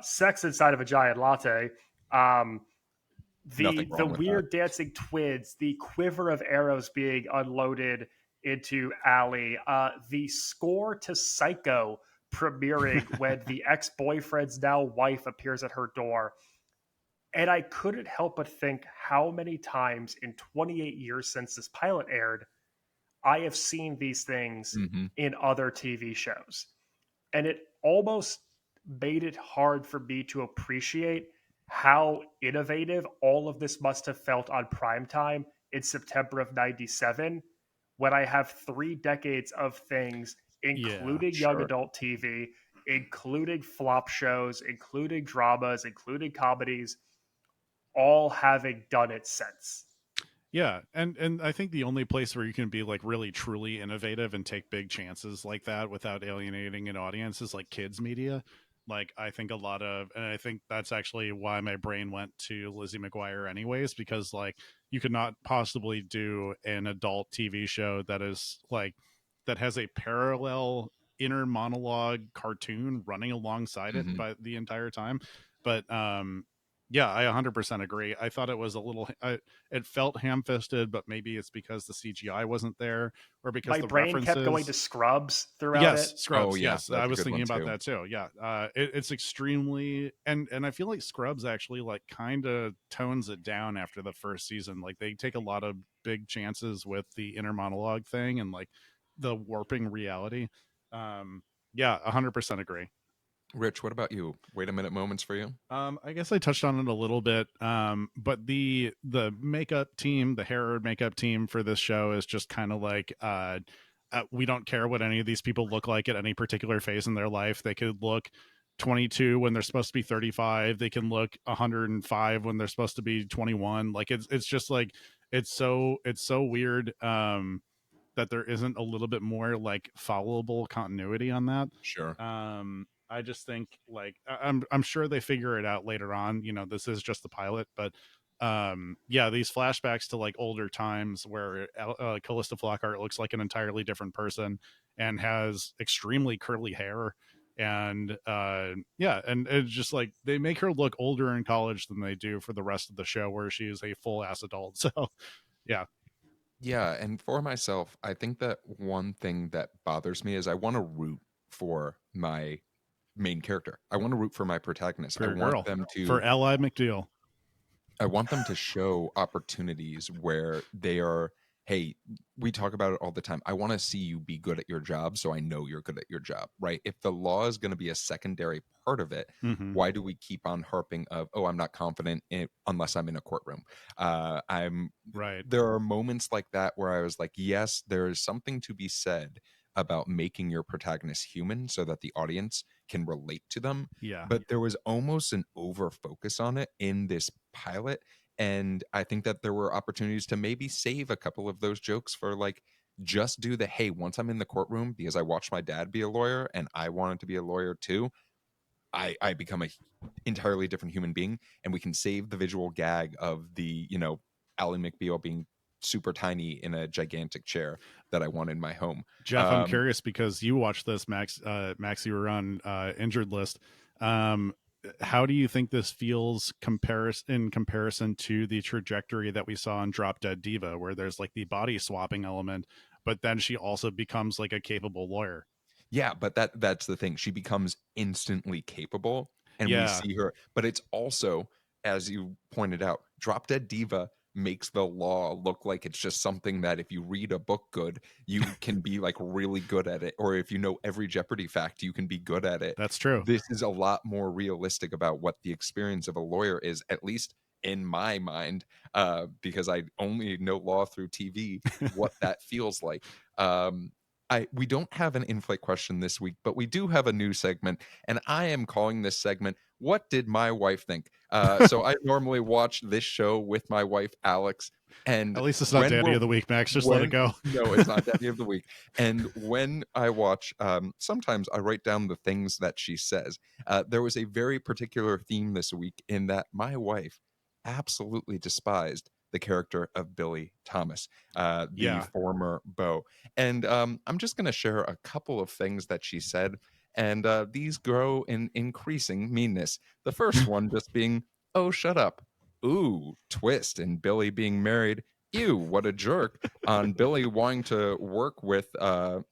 sex inside of a giant latte, the weird dancing twins, the quiver of arrows being unloaded into Allie, the score to Psycho premiering when the ex-boyfriend's now wife appears at her door. And I couldn't help but think how many times in 28 years since this pilot aired, I have seen these things in other TV shows. And it almost made it hard for me to appreciate how innovative all of this must have felt on primetime in September of 97, when I have 3 decades of things, including young adult TV, including flop shows, including dramas, including comedies, all having done it since. Yeah, and I think the only place where you can be like really truly innovative and take big chances like that without alienating an audience is like kids media. Like I think and I think that's actually why my brain went to Lizzie McGuire anyways, because like you could not possibly do an adult TV show that is like that has a parallel inner monologue cartoon running alongside it by the entire time. But yeah, I 100% agree. I thought it was a little it felt ham-fisted, but maybe it's because the CGI wasn't there, or because my the brain references kept going to Scrubs throughout yes it. Scrubs. Oh, yeah, Yes, that's I a was good thinking one, about too. that too. Yeah, it's extremely and I feel like Scrubs actually like kind of tones it down after the first season. Like they take a lot of big chances with the inner monologue thing and like the warping reality. Yeah, 100% agree. Rich, what about you? Wait a minute moments for you? I guess I touched on it a little bit. But the makeup team, the hair makeup team for this show is just kind of like we don't care what any of these people look like at any particular phase in their life. They could look 22 when they're supposed to be 35. They can look 105 when they're supposed to be 21. Like it's just like it's so weird that there isn't a little bit more like followable continuity on that. Sure. I just think like I'm sure they figure it out later on. You know, this is just the pilot, but yeah, these flashbacks to like older times where Callista Flockhart looks like an entirely different person and has extremely curly hair, and yeah, and it's just like they make her look older in college than they do for the rest of the show, where she is a full ass adult. So yeah. Yeah, and for myself, I think that one thing that bothers me is I want to root for my main character. I want to root for my protagonist. For I your want girl, them to for Ally McDeal. I want them to show opportunities where they are, hey, we talk about it all the time. I want to see you be good at your job so I know you're good at your job, right? If the law is going to be a secondary part of it, Hmm. why do we keep on harping of, oh, I'm not confident unless I'm in a courtroom? I'm Right. There are moments like that where I was like, yes, there is something to be said about making your protagonist human so that the audience can relate to them, Yeah. but there was almost an over focus on it in this pilot. And I think that there were opportunities to maybe save a couple of those jokes for like, just do the, hey, once I'm in the courtroom, because I watched my dad be a lawyer and I wanted to be a lawyer too, I become a entirely different human being, and we can save the visual gag of the, Ally McBeal being super tiny in a gigantic chair that I want in my home. Jeff, I'm Um, curious because you watched this, Max. Max, you were on injured list. Um, how do you think this feels in comparison to the trajectory that we saw in Drop Dead Diva, where there's like the body swapping element, but then she also becomes like a capable lawyer? Yeah, but that's the thing. She becomes instantly capable and we Yeah, see her, but it's also, as you pointed out, Drop Dead Diva makes the law look like it's just something that if you read a book good, you can be like really good at it. Or if you know every Jeopardy fact, you can be good at it. that's true. This is a lot more realistic about what the experience of a lawyer is, at least in my mind, because I only know law through TV, what that feels like. We don't have an in-flight question this week, but we do have a new segment, and I am calling this segment "What Did My Wife Think?" So I normally watch this show with my wife Alex, and At least it's not when Daddy we're of the Week, Max. Just let it when go. no, it's not Daddy of the Week. And when I watch, sometimes I write down the things that she says. There was a very particular theme this week in that my wife absolutely despised the character of Billy Thomas, the Yeah. former beau. And I'm just going to share a couple of things that she said, and these grow in increasing meanness. The first one just being, "Oh, shut up." Ooh, twist, and Billy being married. Ew, what a jerk. On Billy wanting to work with on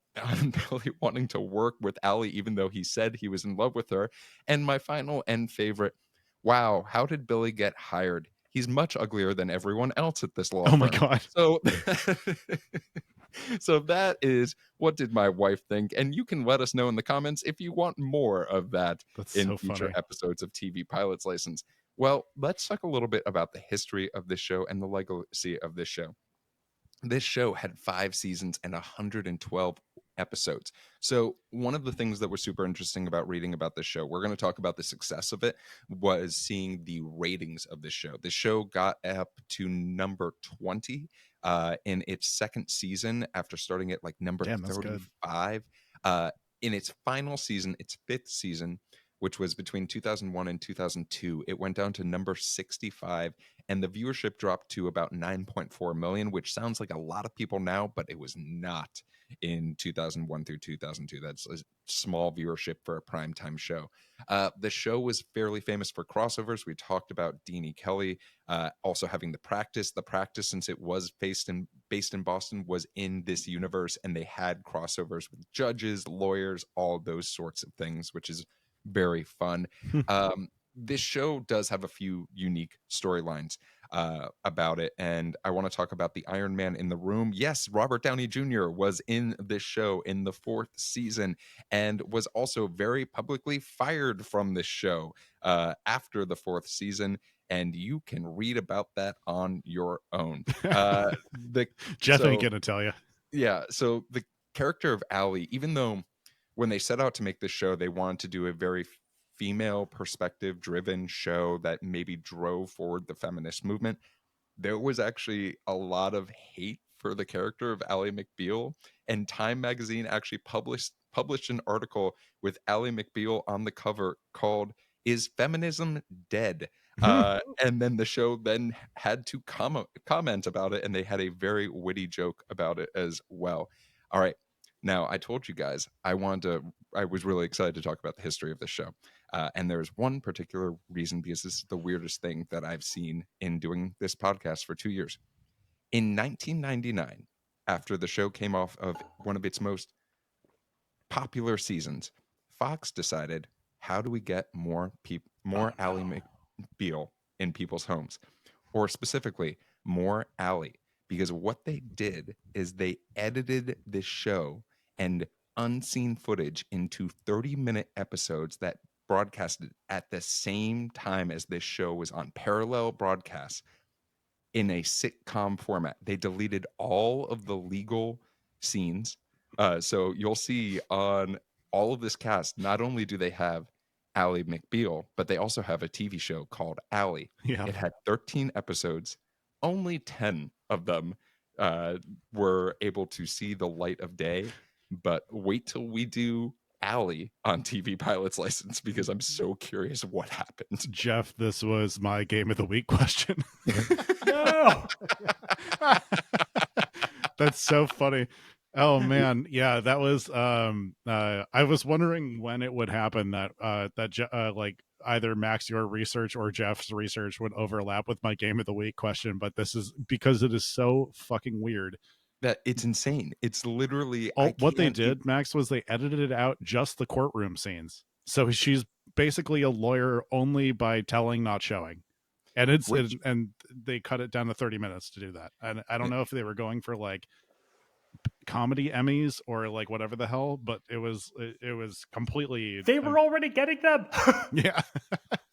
Billy wanting to work with Allie, even though he said he was in love with her. And my final and favorite, wow, how did Billy get hired? He's much uglier than everyone else at this law Oh my firm. God. So so that is what did my wife think, and you can let us know in the comments if you want more of that That's in so future funny. episodes of TV Pilot's License. Well, let's talk a little bit about the history of this show and the legacy of this show. This show had 5 seasons and 112 episodes. So, one of the things that was super interesting about reading about this show, we're going to talk about the success of it, was seeing the ratings of this show. The show got up to number 20 in its second season after starting at like number Damn, that's good. 35. Uh, in its final season, its fifth season, which was between 2001 and 2002, it went down to number 65, and the viewership dropped to about 9.4 million, which sounds like a lot of people now, but it was not in 2001 through 2002. That's a small viewership for a primetime show. The show was fairly famous for crossovers. We talked about Deanie Kelly also having the practice. The practice, since it was based in Boston, was in this universe, and they had crossovers with judges, lawyers, all those sorts of things, which is very fun. This show does have a few unique storylines about it, and I want to talk about the Iron Man in the room. Yes, Robert Downey Jr. was in this show in the fourth season and was also very publicly fired from this show after the fourth season. And you can read about that on your own. The Jeff ain't so gonna tell you. yeah, so the character of Allie, even though when they set out to make this show, they wanted to do a very female perspective driven show that maybe drove forward the feminist movement, there was actually a lot of hate for the character of Ally McBeal, and Time magazine actually published an article with Ally McBeal on the cover called "Is Feminism Dead?" And then the show then had to comment about it, and they had a very witty joke about it as well. All right. Now, I told you guys I was really excited to talk about the history of the show. And there's one particular reason, because this is the weirdest thing that I've seen in doing this podcast for 2 years. In 1999, after the show came off of one of its most popular seasons, Fox decided, how do we get more Oh Ally no. McBeal in people's homes? or specifically more Allie, because what they did is they edited this show and unseen footage into 30-minute episodes that broadcasted at the same time as this show was on parallel broadcasts in a sitcom format. They deleted all of the legal scenes. So you'll see on all of this cast, not only do they have Ally McBeal, but they also have a TV show called Ally. Yeah. It had 13 episodes. Only 10 of them uh, were able to see the light of day. But wait till we do Ally on TV Pilot's License, because I'm so curious what happened. Jeff, this was my game of the week question. No. That's so funny. Oh man, yeah, that was I was wondering when it would happen that like either Max, your research, or Jeff's research would overlap with my game of the week question, but this is because it is so fucking weird. That it's insane. It's literally Oh, I what they can't did, Max, was they edited it out just the courtroom scenes. So she's basically a lawyer only by telling, not showing. And which and they cut it down to 30 minutes to do that. And I don't know if they were going for like comedy Emmys or like whatever the hell, but it was completely They were already getting them. yeah.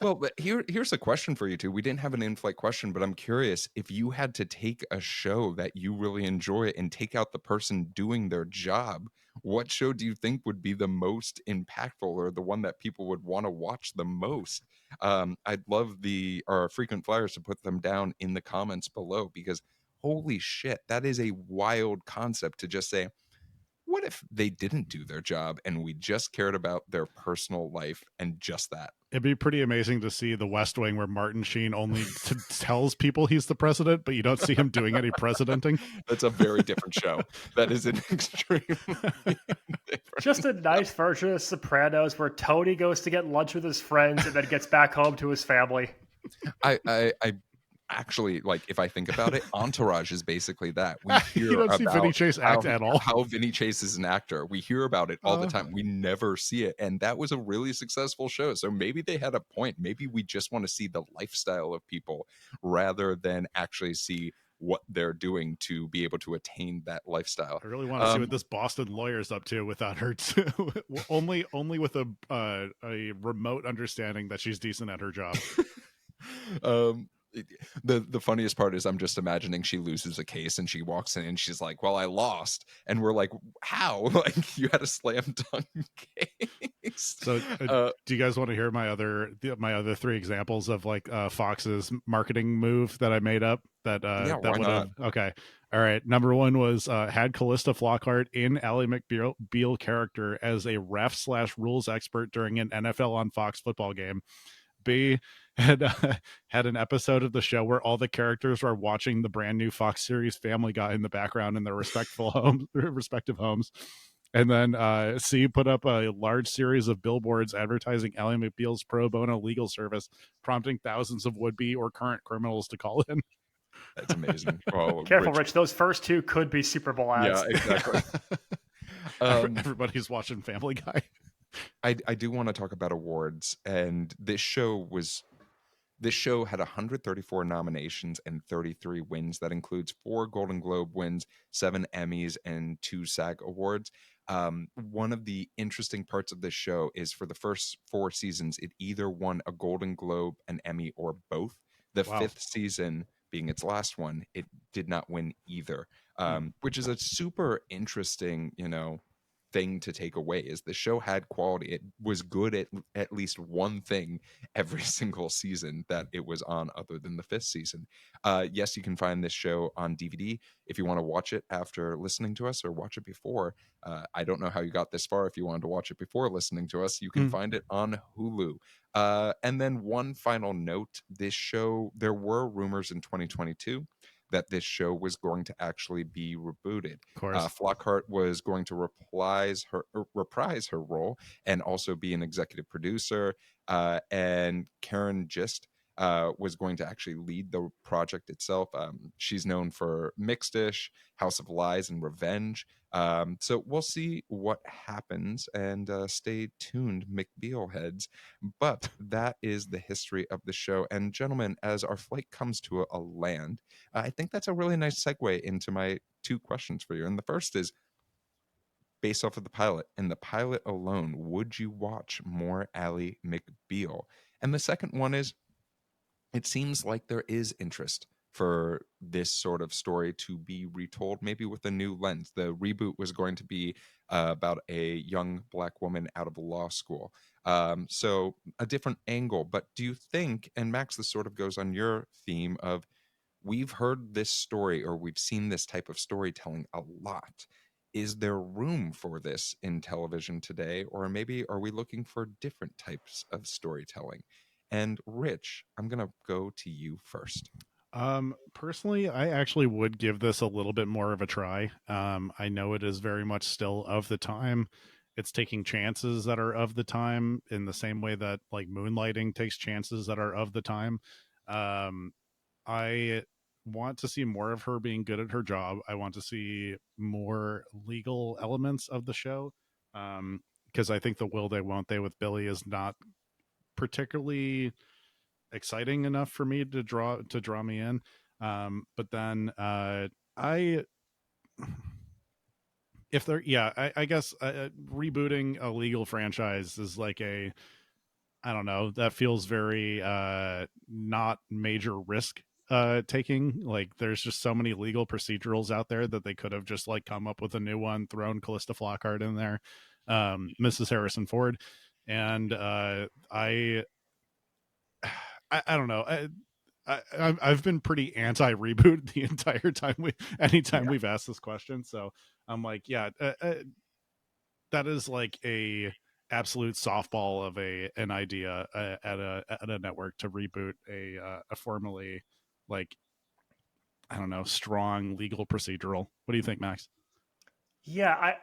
well, but here's a question for you two. We didn't have an in-flight question, but I'm curious if you had to take a show that you really enjoy and take out the person doing their job, what show do you think would be the most impactful or the one that people would want to watch the most? I'd love our frequent flyers to put them down in the comments below, because holy shit, that is a wild concept to just say, what if they didn't do their job and we just cared about their personal life and just that? It'd be pretty amazing to see the West Wing where Martin Sheen only tells people he's the president, but you don't see him doing any presidenting. That's a very different show. That is an extremely different. Just a nice version of Sopranos where Tony goes to get lunch with his friends and then gets back home to his family. I actually, like, if I think about it, Entourage is basically that. We hear You don't see about Vinny Chase act at all. how Vinny Chase is an actor. We hear about it all the time. We never see it. And that was a really successful show. So maybe they had a point. Maybe we just want to see the lifestyle of people rather than actually see what they're doing to be able to attain that lifestyle. I really want to see what this Boston lawyer's up to without her too. only with a remote understanding that she's decent at her job. The funniest part is I'm just imagining she loses a case and she walks in and she's like, well, I lost. And we're like, how? Like, you had a slam dunk case. So do you guys want to hear my other three examples of like Fox's marketing move that I made up that Yeah, that why would have not? okay. All right. Number one was had Callista Flockhart in Ally McBeal character as a ref/rules expert during an NFL on Fox football game. B, had an episode of the show where all the characters are watching the brand new Fox series Family Guy in the background in their respective homes. And then C, put up a large series of billboards advertising Ally McBeal's pro bono legal service, prompting thousands of would-be or current criminals to call in. That's amazing. Well, Careful, Rich. Those first two could be Super Bowl ads. Yeah, exactly. Everybody's watching Family Guy. I do want to talk about awards, and this show had 134 nominations and 33 wins. That includes 4 Golden Globe wins, 7 Emmys, and 2 SAG awards. One of the interesting parts of this show is for the first 4 seasons, it either won a Golden Globe, an Emmy, or both. The Wow. 5th season, being its last one, it did not win either, which is a super interesting, thing to take away. Is the show had quality. It was good at least one thing every single season that it was on, other than the 5th season. Yes, you can find this show on DVD if you want to watch it after listening to us or watch it before. I don't know how you got this far. If you wanted to watch it before listening to us, you can find it on Hulu. And then one final note, this show, there were rumors in 2022 that this show was going to actually be rebooted. Of course. Flockhart was going to reprise her role and also be an executive producer. And Karen Gist was going to actually lead the project itself. She's known for Mixed-ish, House of Lies, and Revenge. So we'll see what happens, and stay tuned, McBeal heads. But that is the history of the show. And gentlemen, as our flight comes to a land, I think that's a really nice segue into my two questions for you. And the first is based off of the pilot. And the pilot alone, would you watch more Ally McBeal? And the second one is, it seems like there is interest for this sort of story to be retold, maybe with a new lens. The reboot was going to be about a young Black woman out of law school. So a different angle. But do you think, and Max, this sort of goes on your theme of, we've heard this story or we've seen this type of storytelling a lot. Is there room for this in television today? Or maybe are we looking for different types of storytelling? And Rich, I'm going to go to you first. Personally, I actually would give this a little bit more of a try. I know it is very much still of the time. It's taking chances that are of the time in the same way that like moonlighting takes chances that are of the time. Um, I want to see more of her being good at her job. I want to see more legal elements of the show. Because I think the will they won't they with Billy is not particularly exciting enough for me to draw me in. But then I if they're yeah, I guess rebooting a legal franchise is like a I don't know, that feels very not major risk taking. Like there's just so many legal procedurals out there that they could have just like come up with a new one, thrown Callista Flockhart in there, Mrs. Harrison Ford, and I don't know. I've been pretty anti reboot the entire time anytime Yeah. we've asked this question. So I'm like, yeah, that is like a absolute softball of an idea at a network to reboot a formerly like I don't know strong legal procedural. What do you think, Max? Yeah,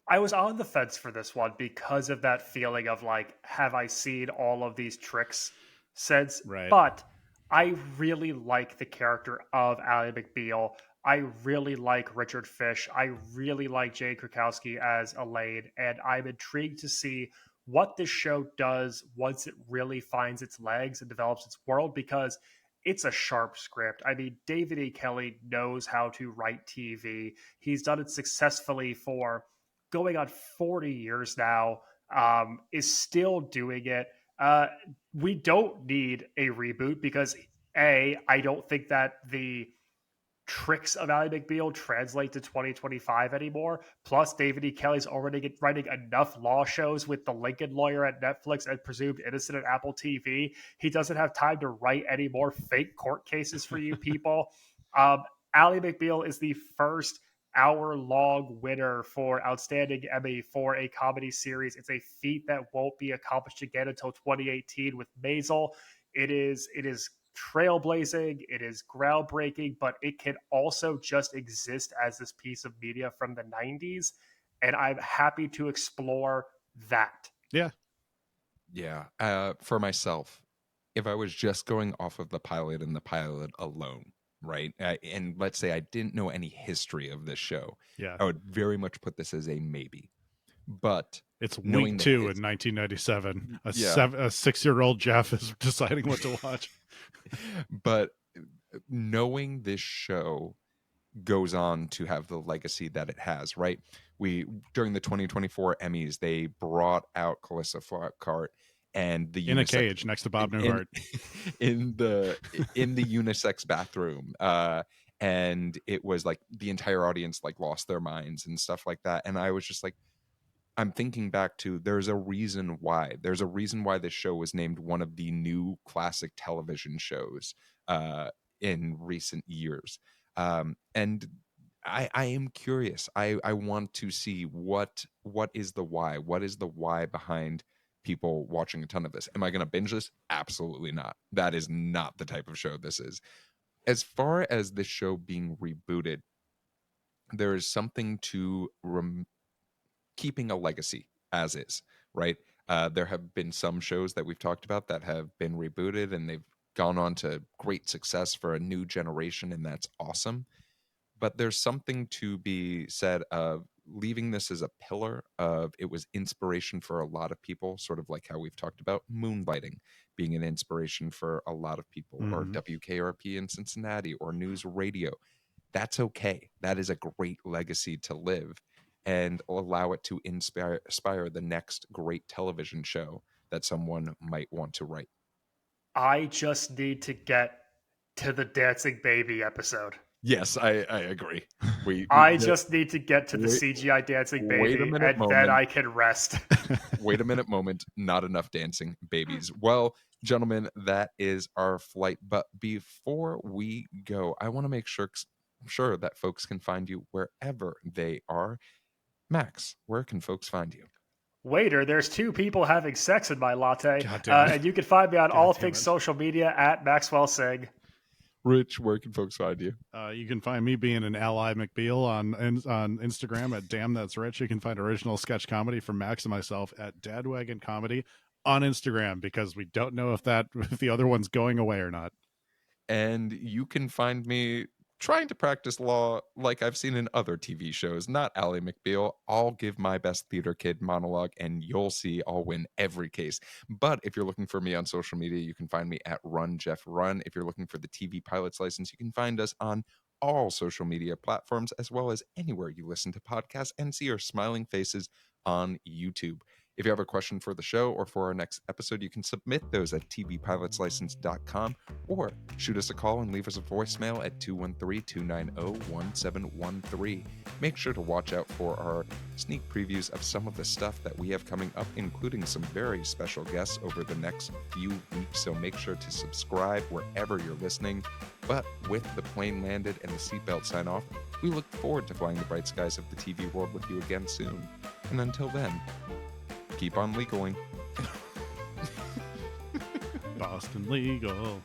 I was on the fence for this one because of that feeling of like, have I seen all of these tricks since? Right. But I really like the character of Ally McBeal. I really like Richard Fish. I really like Jane Krakowski as Elaine, and I'm intrigued to see what this show does once it really finds its legs and develops its world because it's a sharp script. I mean, David E. Kelly knows how to write TV. He's done it successfully for going on 40 years now, is still doing it. We don't need a reboot because I don't think that the tricks of Ally McBeal translate to 2025 anymore. Plus, David E. Kelly's already writing enough law shows with The Lincoln Lawyer at Netflix and Presumed Innocent at Apple TV. He doesn't have time to write any more fake court cases for you people. Um, Ally McBeal is the first hour-long winner for Outstanding Emmy for a comedy series. It's a feat that won't be accomplished again until 2018 with Maisel. It is trailblazing, it is groundbreaking, but it can also just exist as this piece of media from the 90s. And I'm happy to explore that. Yeah. Yeah. For myself, if I was just going off of the pilot and the pilot alone, right? And let's say I didn't know any history of this show, Yeah. I would very much put this as a maybe. But It's week knowing the 2 in 1997. yeah, A 6-year-old Jeff is deciding what to watch. but knowing this show goes on to have the legacy that it has, right? We during the 2024 Emmys, they brought out Calissa Flockhart and the In a unisex cage next to Bob in Newhart. in the in the unisex bathroom. And it was like the entire audience like lost their minds and stuff like that. And I was just like, I'm thinking back to there's a reason why. There's a reason why this show was named one of the new classic television shows in recent years. And I am curious. I want to see what is the why? What is the why behind people watching a ton of this? Am I going to binge this? Absolutely not. That is not the type of show this is. As far as this show being rebooted, there is something to keeping a legacy as is, right? There have been some shows that we've talked about that have been rebooted and they've gone on to great success for a new generation, and that's awesome. but there's something to be said of leaving this as a pillar of it was inspiration for a lot of people, sort of like how we've talked about moonlighting being an inspiration for a lot of people, or Mhm. WKRP in Cincinnati, or news radio. That's okay. That is a great legacy to live, and allow it to inspire the next great television show that someone might want to write. I just need to get to the dancing baby episode. Yes, I agree. We I just need to get to the wait, CGI dancing wait a baby, minute and then moment. I can rest. Wait a minute moment. Not enough dancing babies. Well, gentlemen, that is our flight. But before we go, I want to make sure that folks can find you wherever they are. Max, where can folks find you? Waiter, there's two people having sex in my latte. God damn it. And you can find me on God all damn things it. social media at Maxwell Singh. Rich, where can folks find you? You can find me being an ally McBeal on Instagram at Damn That's Rich. You can find original sketch comedy from Max and myself at Dadwagon Comedy on Instagram, because we don't know if the other one's going away or not. And you can find me trying to practice law like I've seen in other TV shows, not Ally McBeal. I'll give my best theater kid monologue, and you'll see I'll win every case. But if you're looking for me on social media, you can find me at Run Jeff Run. If you're looking for the TV Pilot's License, you can find us on all social media platforms, as well as anywhere you listen to podcasts, and see our smiling faces on YouTube. If you have a question for the show or for our next episode, you can submit those at tvpilotslicense.com, or shoot us a call and leave us a voicemail at 213-290-1713. Make sure to watch out for our sneak previews of some of the stuff that we have coming up, including some very special guests over the next few weeks. So make sure to subscribe wherever you're listening. But with the plane landed and the seatbelt sign off, we look forward to flying the bright skies of the TV world with you again soon. And until then, keep on legaling. Boston Legal.